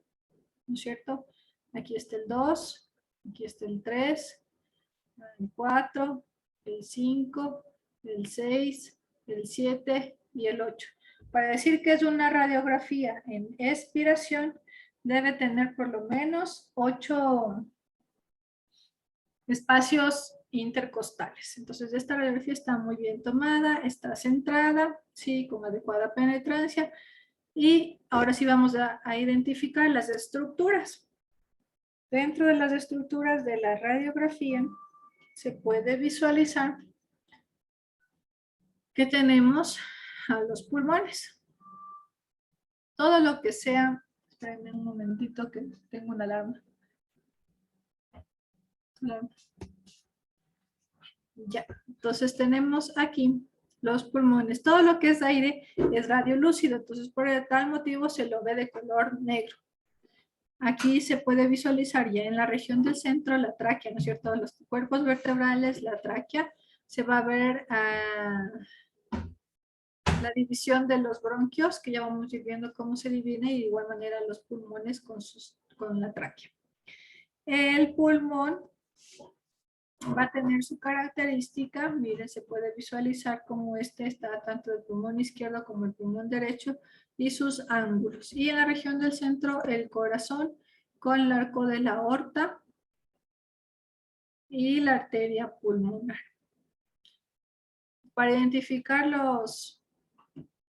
[SPEAKER 2] ¿no es cierto? Aquí está el 2, aquí está el 3, el 4, el 5, el 6, el 7 y el 8. Para decir que es una radiografía en expiración, debe tener por lo menos 8 espacios intercostales. Entonces, esta radiografía está muy bien tomada, está centrada, sí, con adecuada penetrancia. Y ahora sí vamos a identificar las estructuras. Dentro de las estructuras de la radiografía, se puede visualizar que tenemos a los pulmones. Todo lo que sea, espérenme un momentito que tengo una alarma. Ya, entonces tenemos aquí los pulmones. Todo lo que es aire es radiolúcido, entonces por tal motivo se lo ve de color negro. Aquí se puede visualizar ya en la región del centro la tráquea, ¿no es cierto? Los cuerpos vertebrales, la tráquea, se va a ver la división de los bronquios, que ya vamos a ir viendo cómo se divide, y de igual manera los pulmones con la tráquea. El pulmón va a tener su característica, miren, se puede visualizar como está tanto el pulmón izquierdo como el pulmón derecho y sus ángulos. Y en la región del centro, el corazón con el arco de la aorta y la arteria pulmonar. Para identificar las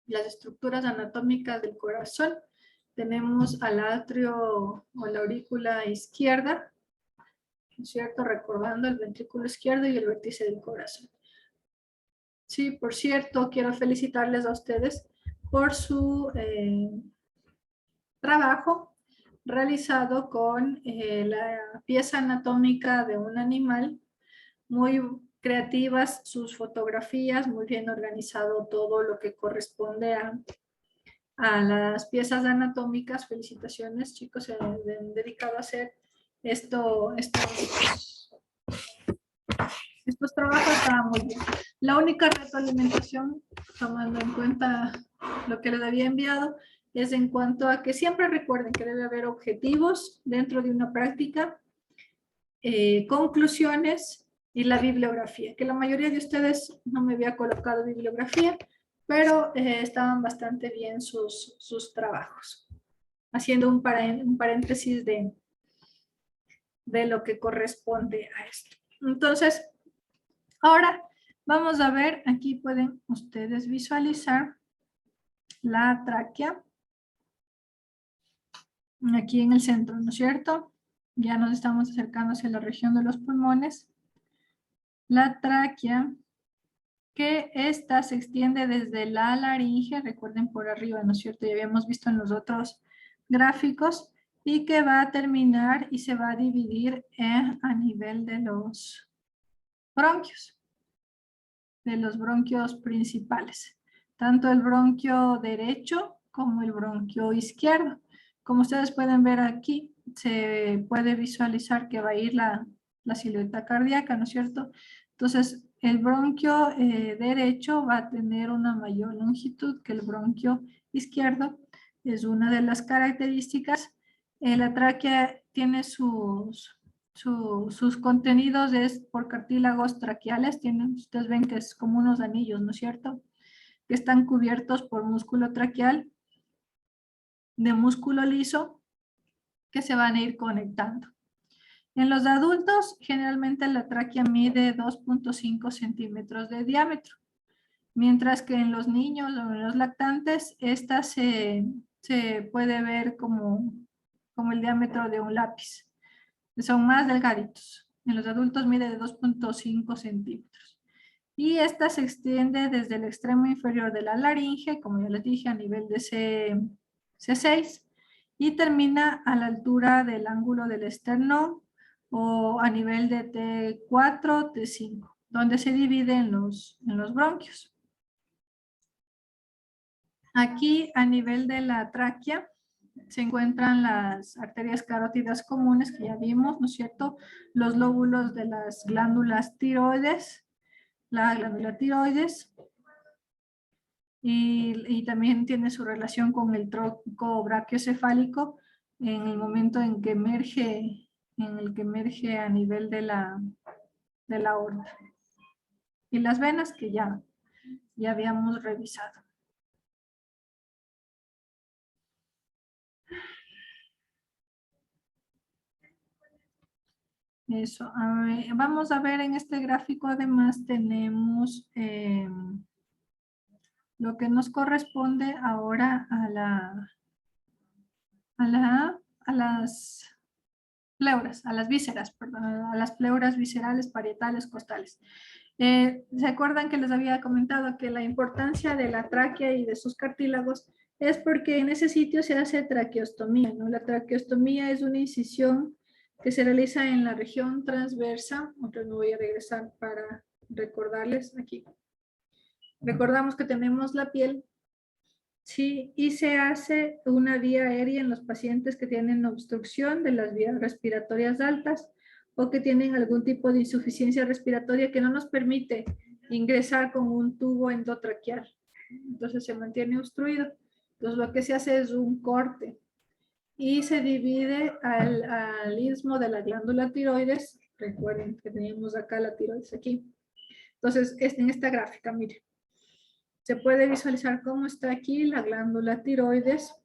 [SPEAKER 2] estructuras anatómicas del corazón, tenemos al atrio o la aurícula izquierda, ¿no es cierto? Recordando el ventrículo izquierdo y el vértice del corazón. Sí, por cierto, quiero felicitarles a ustedes por su trabajo realizado con la pieza anatómica de un animal. Muy creativas sus fotografías, muy bien organizado todo lo que corresponde a las piezas anatómicas. Felicitaciones, chicos, se han dedicado a hacer estos trabajos. Está muy bien. La única retroalimentación, tomando en cuenta lo que les había enviado, es en cuanto a que siempre recuerden que debe haber objetivos dentro de una práctica, conclusiones y la bibliografía, que la mayoría de ustedes no me había colocado bibliografía, pero estaban bastante bien sus trabajos. Haciendo un paréntesis de lo que corresponde a esto. Entonces, ahora vamos a ver, aquí pueden ustedes visualizar la tráquea. Aquí en el centro, ¿no es cierto? Ya nos estamos acercando hacia la región de los pulmones. La tráquea que esta se extiende desde la laringe, recuerden por arriba, ¿no es cierto? Ya habíamos visto en los otros gráficos, y que va a terminar y se va a dividir a nivel de los bronquios principales, tanto el bronquio derecho como el bronquio izquierdo. Como ustedes pueden ver aquí, se puede visualizar que va a ir la silueta cardíaca, ¿no es cierto? Entonces, el bronquio derecho va a tener una mayor longitud que el bronquio izquierdo. Es una de las características. La tráquea tiene sus contenidos es por cartílagos traqueales. Ustedes ven que es como unos anillos, ¿no es cierto? Que están cubiertos por músculo traqueal, de músculo liso, que se van a ir conectando. En los adultos, generalmente la tráquea mide 2.5 centímetros de diámetro, mientras que en los niños o en los lactantes, esta se puede ver como el diámetro de un lápiz. Son más delgaditos. En los adultos mide de 2.5 centímetros. Y esta se extiende desde el extremo inferior de la laringe, como ya les dije, a nivel de C6, y termina a la altura del ángulo del esternón o a nivel de T4, T5, donde se divide en los bronquios. Aquí a nivel de la tráquea se encuentran las arterias carótidas comunes que ya vimos, ¿no es cierto? Los lóbulos de las glándulas tiroides, la glándula tiroides, y también tiene su relación con el tronco brachiocefálico en el momento en que emerge, a nivel de la aorta. Y las venas que ya habíamos revisado. Eso. Vamos a ver en este gráfico, además tenemos lo que nos corresponde ahora a las pleuras, a las vísceras, perdón, a las pleuras viscerales, parietales, costales. ¿Se acuerdan que les había comentado que la importancia de la tráquea y de sus cartílagos es porque en ese sitio se hace traqueostomía, ¿no? La traqueostomía es una incisión que se realiza en la región transversa. Otra me voy a regresar para recordarles aquí. Recordamos que tenemos la piel, sí, y se hace una vía aérea en los pacientes que tienen obstrucción de las vías respiratorias altas o que tienen algún tipo de insuficiencia respiratoria que no nos permite ingresar con un tubo endotraqueal. Entonces se mantiene obstruido. Entonces lo que se hace es un corte y se divide al istmo de la glándula tiroides. Recuerden que teníamos acá la tiroides aquí. Entonces, en esta gráfica, miren, se puede visualizar cómo está aquí la glándula tiroides,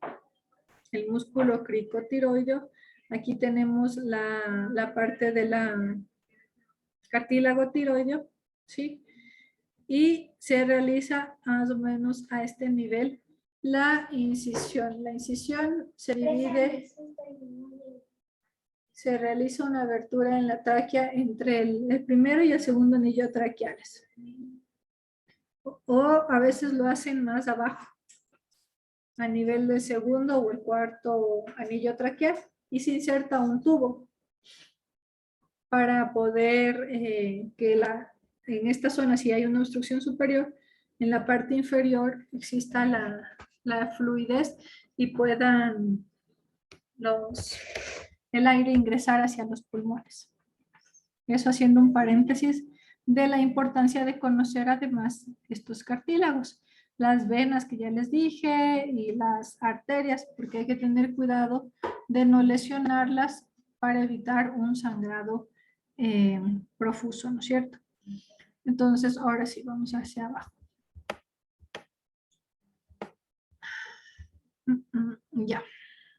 [SPEAKER 2] el músculo cricotiroideo. Aquí tenemos la parte de la cartílago tiroideo, ¿sí? Y se realiza más o menos a este nivel la incisión. La incisión se divide, se realiza una abertura en la tráquea entre el primero y el segundo anillo traqueales. O a veces lo hacen más abajo, a nivel del segundo o el cuarto anillo traqueal, y se inserta un tubo para poder en esta zona, si hay una obstrucción superior, en la parte inferior exista la fluidez y puedan el aire ingresar hacia los pulmones. Eso haciendo un paréntesis de la importancia de conocer además estos cartílagos, las venas que ya les dije y las arterias, porque hay que tener cuidado de no lesionarlas para evitar un sangrado profuso, ¿no es cierto? Entonces, ahora sí, vamos hacia abajo. Ya,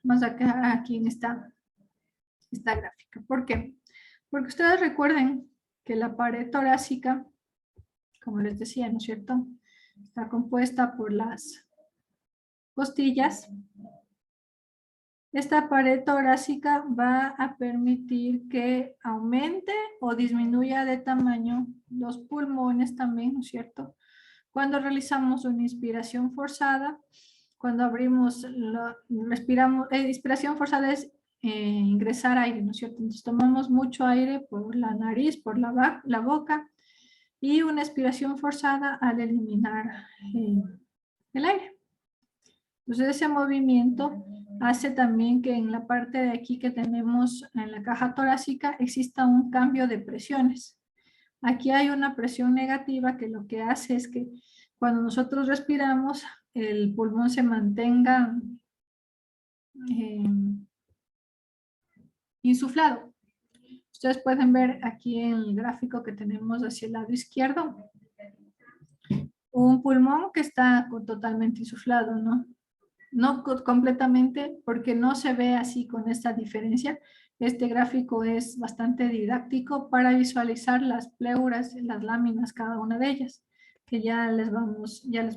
[SPEAKER 2] vamos a quedar aquí en esta gráfica. ¿Por qué? Porque ustedes recuerden que la pared torácica, como les decía, ¿no es cierto?, está compuesta por las costillas Esta pared torácica va a permitir que aumente o disminuya de tamaño los pulmones también, ¿no es cierto? Cuando realizamos una inspiración forzada, cuando abrimos, respiramos, inspiración forzada es ingresar aire, ¿no es cierto? Entonces tomamos mucho aire por la nariz, por la boca, y una expiración forzada al eliminar el aire. Entonces ese movimiento hace también que en la parte de aquí que tenemos en la caja torácica exista un cambio de presiones. Aquí hay una presión negativa que lo que hace es que cuando nosotros respiramos el pulmón se mantenga insuflado. Ustedes pueden ver aquí en el gráfico que tenemos hacia el lado izquierdo un pulmón que está totalmente insuflado, ¿no? No completamente, porque no se ve así con esta diferencia. Este gráfico es bastante didáctico para visualizar las pleuras, las láminas, cada una de ellas, que ya les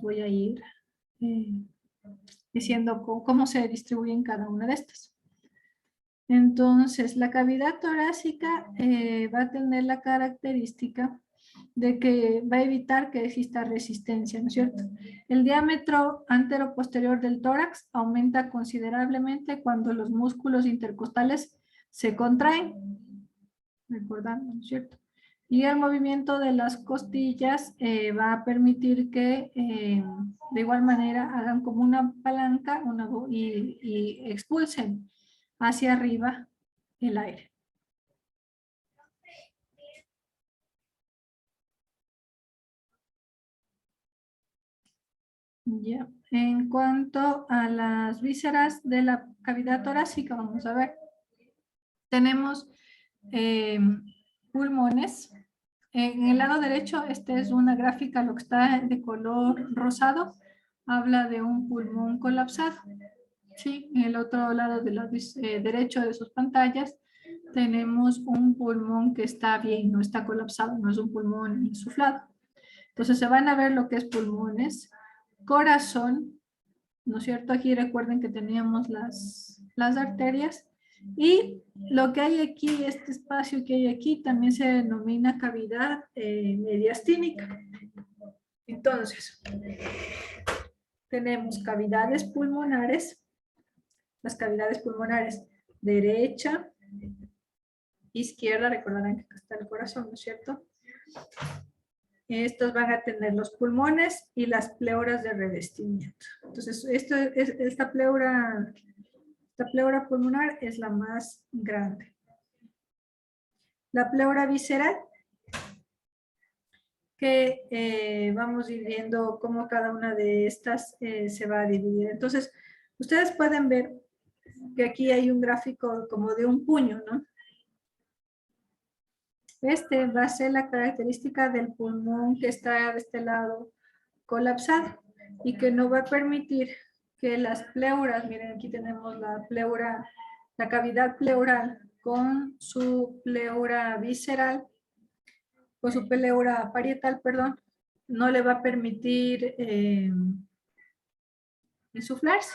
[SPEAKER 2] voy a ir diciendo cómo se distribuyen cada una de estas. Entonces, la cavidad torácica va a tener la característica de que va a evitar que exista resistencia, ¿no es cierto? El diámetro antero-posterior del tórax aumenta considerablemente cuando los músculos intercostales se contraen, recordando, ¿no es cierto? Y el movimiento de las costillas va a permitir que de igual manera hagan como una palanca y expulsen hacia arriba el aire. Ya. En cuanto a las vísceras de la cavidad torácica, vamos a ver. Tenemos pulmones. En el lado derecho, esta es una gráfica, lo que está de color rosado, habla de un pulmón colapsado. Sí, en el otro lado del lado derecho de sus pantallas, tenemos un pulmón que está bien, no está colapsado, no es un pulmón insuflado. Entonces se van a ver lo que es pulmones, corazón, ¿no es cierto? Aquí recuerden que teníamos las arterias y lo que hay aquí, este espacio que hay aquí, también se denomina cavidad mediastínica. Entonces, tenemos cavidades pulmonares, las cavidades pulmonares derecha, izquierda, recordarán que acá está el corazón, ¿no es cierto? Estos van a tener los pulmones y las pleuras de revestimiento. Entonces, esta pleura pulmonar es la más grande. La pleura visceral, que vamos a ir viendo cómo cada una de estas se va a dividir. Entonces, ustedes pueden ver que aquí hay un gráfico como de un puño, ¿no? Este va a ser la característica del pulmón que está de este lado colapsado y que no va a permitir que las pleuras, miren aquí tenemos la pleura, la cavidad pleural con su pleura visceral, con su pleura parietal, perdón, no le va a permitir insuflarse.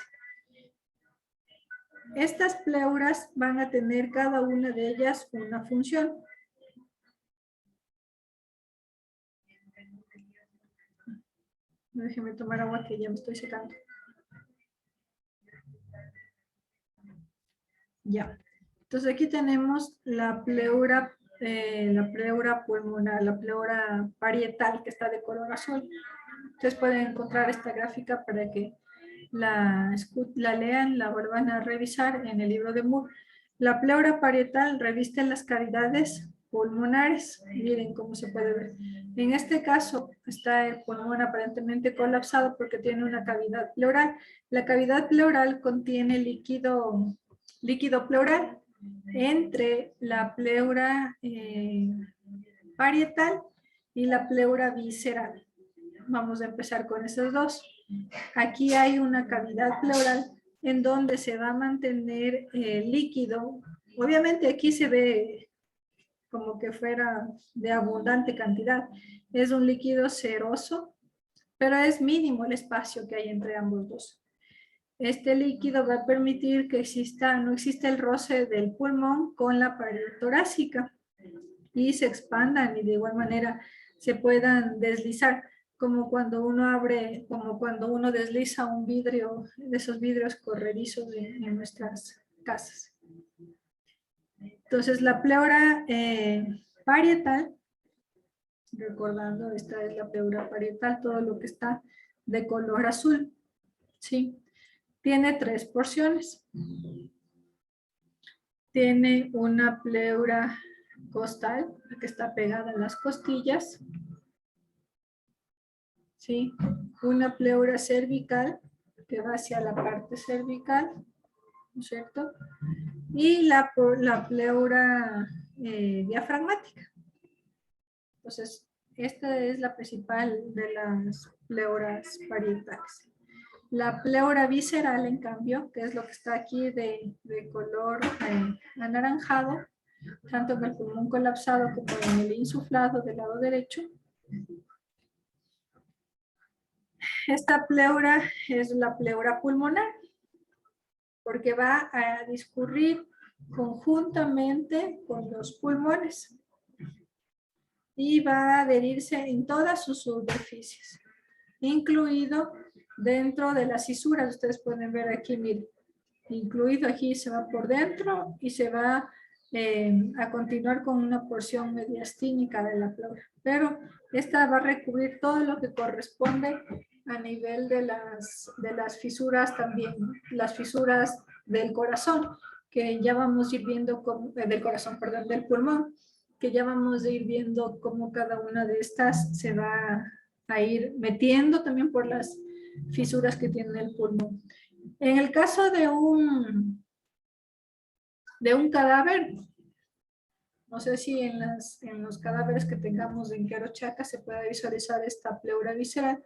[SPEAKER 2] Estas pleuras van a tener cada una de ellas una función. Déjenme tomar agua que ya me estoy secando. Ya. Entonces aquí tenemos la pleura pulmonar, la pleura parietal que está de color azul. Ustedes pueden encontrar esta gráfica para que la lean, la vuelvan a revisar en el libro de Moore. La pleura parietal reviste las cavidades pulmonares. Miren cómo se puede ver. En este caso está el pulmón aparentemente colapsado porque tiene una cavidad pleural. La cavidad pleural contiene líquido pleural entre la pleura parietal y la pleura visceral. Vamos a empezar con esos dos. Aquí hay una cavidad pleural en donde se va a mantener líquido. Obviamente aquí se ve como que fuera de abundante cantidad. Es un líquido ceroso, pero es mínimo el espacio que hay entre ambos dos. Este líquido va a permitir que no exista el roce del pulmón con la pared torácica y se expandan y de igual manera se puedan deslizar, como cuando uno desliza un vidrio, de esos vidrios corredizos en nuestras casas. Entonces la pleura parietal, recordando, esta es la pleura parietal, todo lo que está de color azul, ¿sí? Tiene 3 porciones. Tiene una pleura costal, que está pegada a las costillas, ¿sí? Una pleura cervical, que va hacia la parte cervical, ¿no es cierto? Y la pleura diafragmática. Entonces, esta es la principal de las pleuras parietales. La pleura visceral, en cambio, que es lo que está aquí de color anaranjado, tanto en el pulmón colapsado como en el insuflado del lado derecho. Esta pleura es la pleura pulmonar, porque va a discurrir conjuntamente con los pulmones y va a adherirse en todas sus superficies, incluido dentro de las fisuras. Ustedes pueden ver aquí, miren, incluido aquí, se va por dentro y se va a continuar con una porción mediastínica de la pleura. Pero esta va a recubrir todo lo que corresponde a nivel de las fisuras también, las fisuras del corazón, que ya vamos a ir viendo, del corazón, perdón, del pulmón, que ya vamos a ir viendo cómo cada una de estas se va a ir metiendo también por las fisuras que tiene el pulmón. En el caso de un cadáver, no sé si en los cadáveres que tengamos en Querochaca se puede visualizar esta pleura visceral,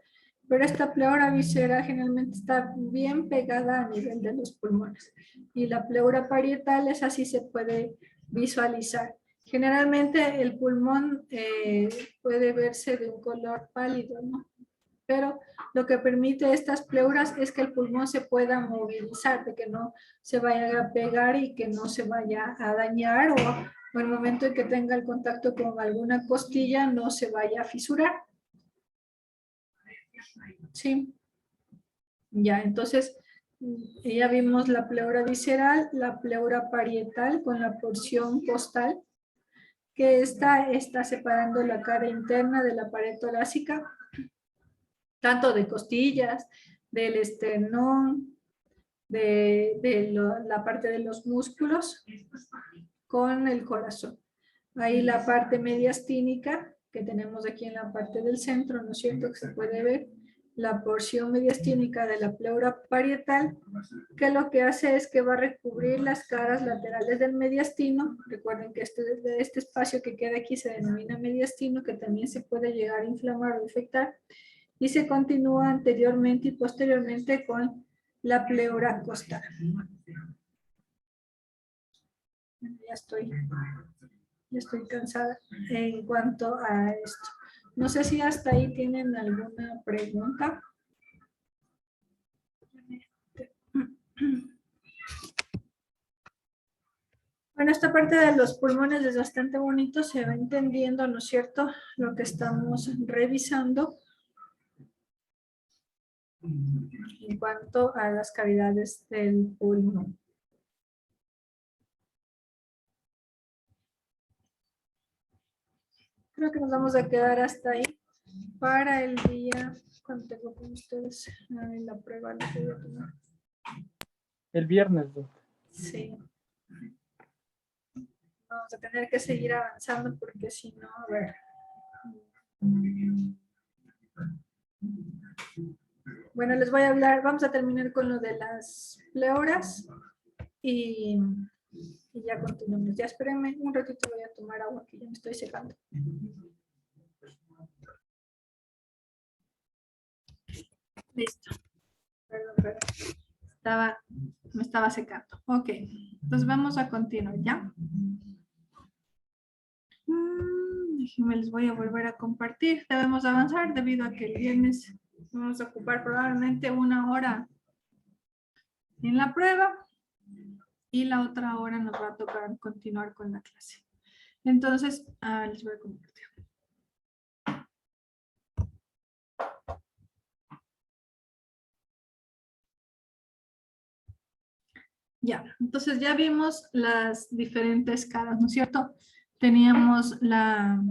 [SPEAKER 2] pero esta pleura visceral generalmente está bien pegada a nivel de los pulmones. Y la pleura parietal es así, se puede visualizar. Generalmente el pulmón puede verse de un color pálido, ¿no? Pero lo que permite estas pleuras es que el pulmón se pueda movilizar, de que no se vaya a pegar y que no se vaya a dañar, o en el momento en que tenga el contacto con alguna costilla no se vaya a fisurar. Sí. Ya, entonces ya vimos la pleura visceral, la pleura parietal con la porción costal, que está separando la cara interna de la pared torácica, tanto de costillas, del esternón, de la parte de los músculos con el corazón. Ahí la parte mediastínica que tenemos aquí en la parte del centro, ¿no es cierto? Que se puede ver la porción mediastínica de la pleura parietal, que lo que hace es que va a recubrir las caras laterales del mediastino. Recuerden que este espacio que queda aquí se denomina mediastino, que también se puede llegar a inflamar o infectar, y se continúa anteriormente y posteriormente con la pleura costal. Ya estoy cansada en cuanto a esto. No sé si hasta ahí tienen alguna pregunta. Bueno, esta parte de los pulmones es bastante bonito, se va entendiendo, ¿no es cierto?, lo que estamos revisando en cuanto a las cavidades del pulmón. Creo que nos vamos a quedar hasta ahí para el día, cuando tengo con ustedes la prueba. La voy a tomar.
[SPEAKER 1] El viernes, doctor.
[SPEAKER 2] Sí. Vamos a tener que seguir avanzando porque si no, a ver. Bueno, les voy a hablar, vamos a terminar con lo de las pleuras y ya continuamos. Ya espérenme un ratito, voy a tomar agua que ya me estoy secando. Listo. Perdón. Me estaba secando. Ok, entonces vamos a continuar, ¿ya? Déjenme, les voy a volver a compartir. Debemos avanzar debido a que el viernes vamos a ocupar probablemente 1 hora en la prueba y la otra hora nos va a tocar continuar con la clase. Entonces, les voy a compartir. Ya, entonces ya vimos las diferentes caras, ¿no es cierto? Teníamos la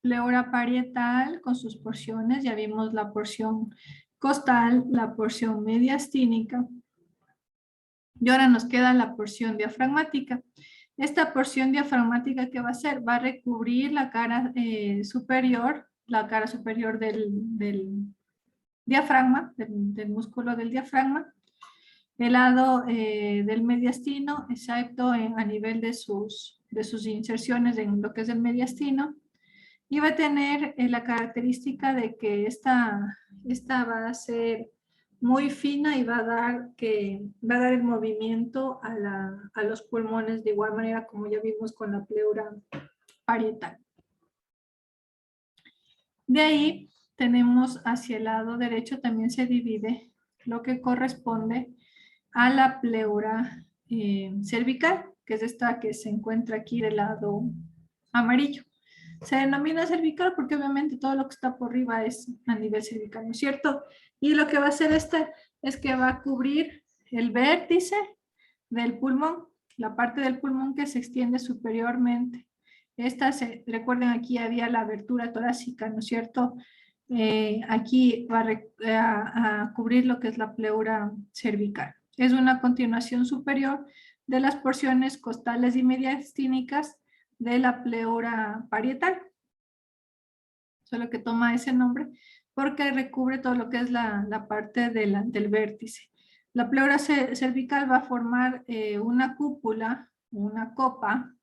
[SPEAKER 2] pleura parietal con sus porciones, ya vimos la porción costal, la porción mediastínica, y ahora nos queda la porción diafragmática. Esta porción diafragmática, ¿qué va a hacer? Va a recubrir la cara superior, del diafragma, del músculo del diafragma, el lado del mediastino, excepto a nivel de sus inserciones en lo que es el mediastino, y va a tener la característica de que esta va a ser muy fina y va a dar el movimiento a los pulmones de igual manera como ya vimos con la pleura parietal. De ahí tenemos hacia el lado derecho también se divide lo que corresponde a la pleura cervical, que es esta que se encuentra aquí del lado amarillo. Se denomina cervical porque obviamente todo lo que está por arriba es a nivel cervical, ¿no es cierto? Y lo que va a hacer es que va a cubrir el vértice del pulmón, la parte del pulmón que se extiende superiormente. Recuerden, aquí había la abertura torácica, ¿no es cierto? Aquí va a cubrir lo que es la pleura cervical. Es una continuación superior de las porciones costales y mediastínicas de la pleura parietal. Solo que toma ese nombre porque recubre todo lo que es la parte del vértice. La pleura cervical va a formar una cúpula, una copa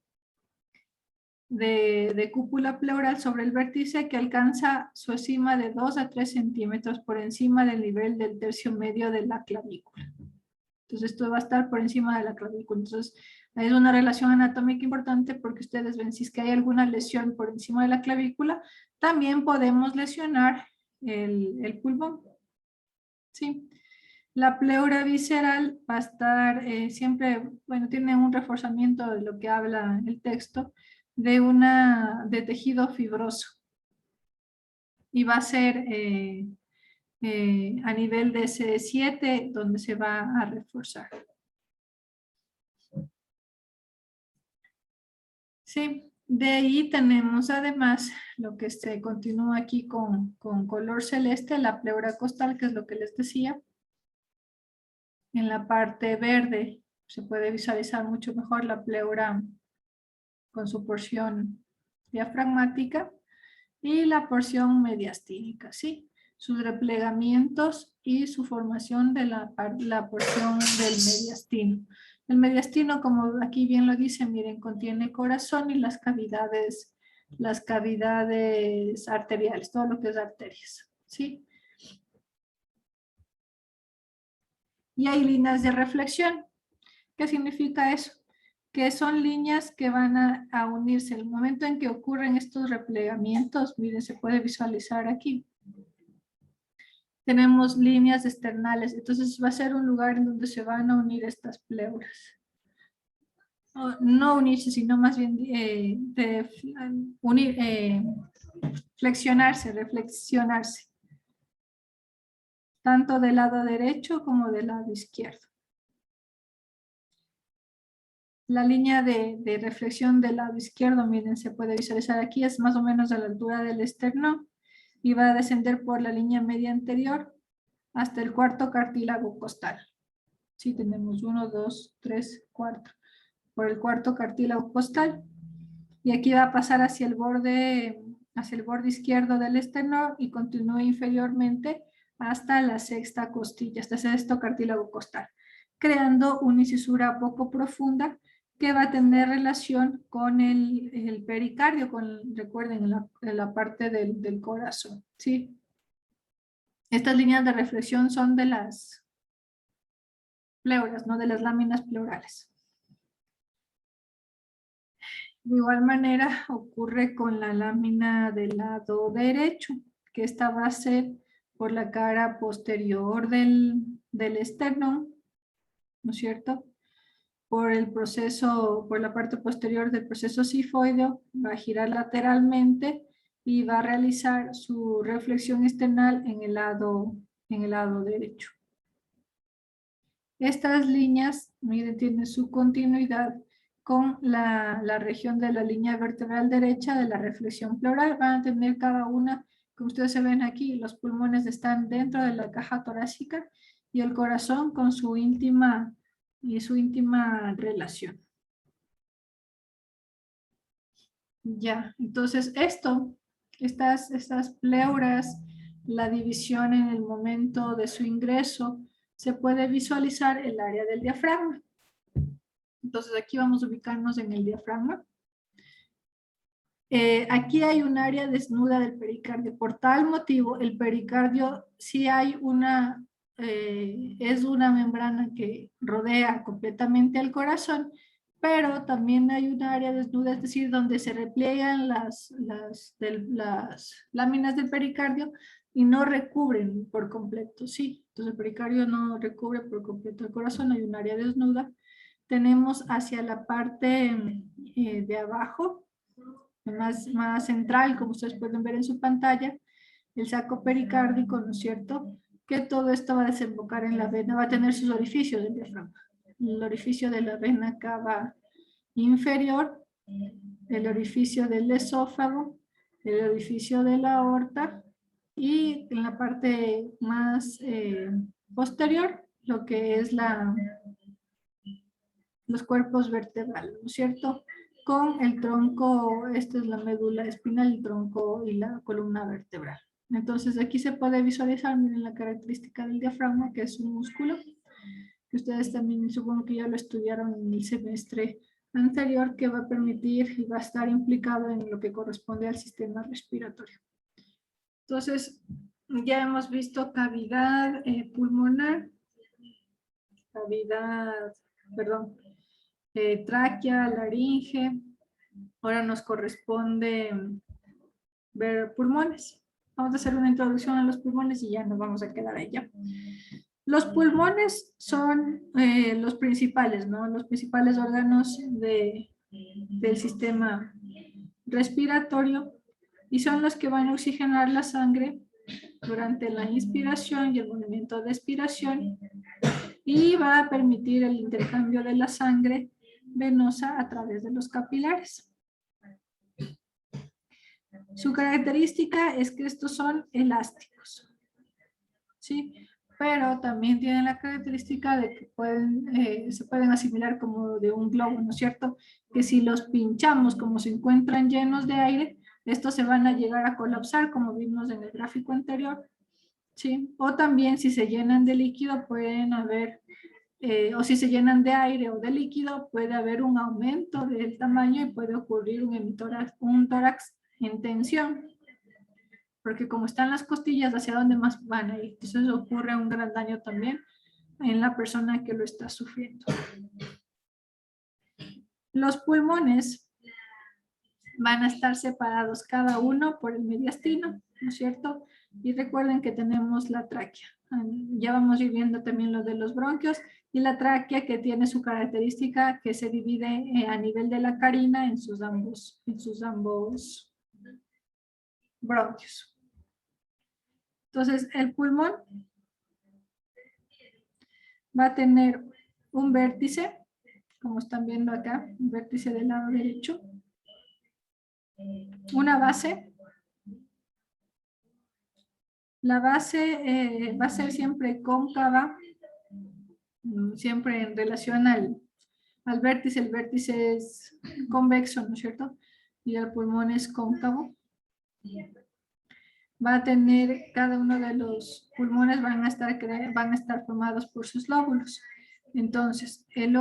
[SPEAKER 2] de cúpula pleural sobre el vértice que alcanza su cima de 2 a 3 centímetros por encima del nivel del tercio medio de la clavícula. Entonces esto va a estar por encima de la clavícula. Entonces es una relación anatómica importante porque ustedes ven si es que hay alguna lesión por encima de la clavícula, también podemos lesionar el pulmón. ¿Sí? La pleura visceral va a estar siempre, bueno, tiene un reforzamiento de lo que habla el texto, de tejido fibroso. Y va a ser a nivel de C7 donde se va a reforzar. Sí, de ahí tenemos además lo que se continúa aquí con color celeste, la pleura costal, que es lo que les decía. En la parte verde se puede visualizar mucho mejor la pleura con su porción diafragmática y la porción mediastínica, ¿sí? Sus replegamientos y su formación de la porción del mediastino. El mediastino, como aquí bien lo dice, miren, contiene corazón y las cavidades arteriales, todo lo que es arterias, ¿sí? Y hay líneas de reflexión. ¿Qué significa eso? Que son líneas que van a unirse. El momento en que ocurren estos replegamientos, miren, se puede visualizar aquí. Tenemos líneas externales, entonces va a ser un lugar en donde se van a unir estas pleuras. No unirse, sino más bien flexionarse, reflexionarse. Tanto del lado derecho como del lado izquierdo. La línea de reflexión del lado izquierdo, miren, se puede visualizar aquí, es más o menos a la altura del esternón y va a descender por la línea media anterior hasta el cuarto cartílago costal. Sí, tenemos 1, 2, 3, 4. Por el cuarto cartílago costal. Y aquí va a pasar hacia el borde izquierdo del esternón y continúa inferiormente hasta la sexta costilla, hasta el sexto cartílago costal, creando una incisura poco profunda que va a tener relación con el pericardio, recuerden, la parte del corazón, ¿sí? Estas líneas de reflexión son de las pleuras, no de las láminas pleurales. De igual manera ocurre con la lámina del lado derecho, que esta va a ser por la cara posterior del esternón ¿no es cierto? Por el proceso, por la parte posterior del proceso cifoideo, va a girar lateralmente y va a realizar su reflexión external en el lado derecho. Estas líneas, miren, tienen su continuidad con la región de la línea vertebral derecha de la reflexión pleural. Van a tener cada una, como ustedes se ven aquí, los pulmones están dentro de la caja torácica y el corazón con su íntima relación. Ya, entonces estas pleuras, la división en el momento de su ingreso, se puede visualizar el área del diafragma. Entonces aquí vamos a ubicarnos en el diafragma. Aquí hay un área desnuda del pericardio. Por tal motivo, el pericardio sí hay es una membrana que rodea completamente al corazón, pero también hay un área desnuda, es decir, donde se repliegan las láminas del pericardio y no recubren por completo, sí. Entonces el pericardio no recubre por completo el corazón, hay un área desnuda. Tenemos hacia la parte de abajo, más central, como ustedes pueden ver en su pantalla, el saco pericárdico, ¿no es cierto? Que todo esto va a desembocar en la vena, va a tener sus orificios del diafragma. El orificio de la vena cava inferior, el orificio del esófago, el orificio de la aorta y en la parte más posterior, lo que es los cuerpos vertebrales, ¿no es cierto? Con el tronco, esta es la médula espinal, el tronco y la columna vertebral. Entonces aquí se puede visualizar, miren la característica del diafragma, que es un músculo, que ustedes también supongo que ya lo estudiaron en el semestre anterior, que va a permitir y va a estar implicado en lo que corresponde al sistema respiratorio. Entonces, ya hemos visto cavidad pulmonar, tráquea, laringe. Ahora nos corresponde ver pulmones. Vamos a hacer una introducción a los pulmones y ya nos vamos a quedar ahí ya. Los pulmones son los principales, ¿no? Los principales órganos del sistema respiratorio y son los que van a oxigenar la sangre durante la inspiración y el movimiento de expiración y va a permitir el intercambio de la sangre venosa a través de los capilares. Su característica es que estos son elásticos, ¿sí? Pero también tienen la característica de que se pueden asimilar como de un globo, ¿no es cierto? Que si los pinchamos como se encuentran llenos de aire, estos se van a llegar a colapsar, como vimos en el gráfico anterior, ¿sí? O también si se llenan de líquido pueden haber, o si se llenan de aire o de líquido, puede haber un aumento del tamaño y puede ocurrir un tórax en tensión. Porque como están las costillas, ¿hacia dónde más van a ir? Entonces ocurre un gran daño también en la persona que lo está sufriendo. Los pulmones van a estar separados cada uno por el mediastino, ¿no es cierto? Y recuerden que tenemos la tráquea. Ya vamos a ir viendo también lo de los bronquios y la tráquea que tiene su característica que se divide a nivel de la carina en sus ambos bronquios. Entonces, el pulmón va a tener un vértice, como están viendo acá, un vértice del lado derecho, una base. La base va a ser siempre cóncava, siempre en relación al vértice. El vértice es convexo, ¿no es cierto? Y el pulmón es cóncavo. Va a tener, cada uno de los pulmones van a estar formados por sus lóbulos. Entonces, el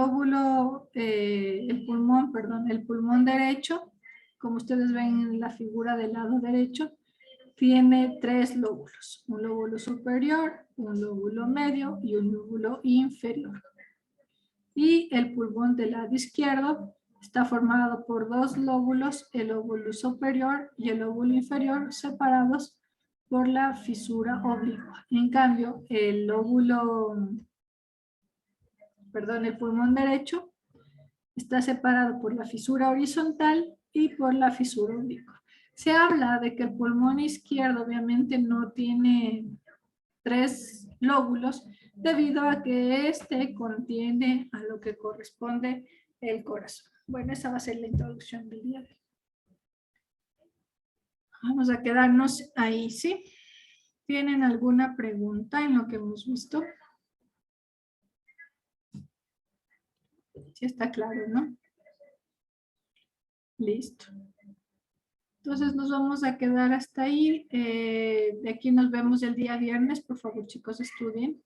[SPEAKER 2] pulmón derecho, como ustedes ven en la figura del lado derecho, tiene 3 lóbulos, un lóbulo superior, un lóbulo medio y un lóbulo inferior. Y el pulmón del lado izquierdo está formado por 2 lóbulos, el lóbulo superior y el lóbulo inferior, separados por la fisura oblicua. En cambio, el lóbulo perdón, el pulmón derecho está separado por la fisura horizontal y por la fisura obliqua. Se habla de que el pulmón izquierdo obviamente no tiene 3 lóbulos debido a que este contiene a lo que corresponde el corazón. Bueno, esa va a ser la introducción del día de hoy. Vamos a quedarnos ahí, ¿sí? ¿Tienen alguna pregunta en lo que hemos visto? Sí está claro, ¿no? Listo. Entonces nos vamos a quedar hasta ahí. De aquí nos vemos el día viernes. Por favor, chicos, estudien.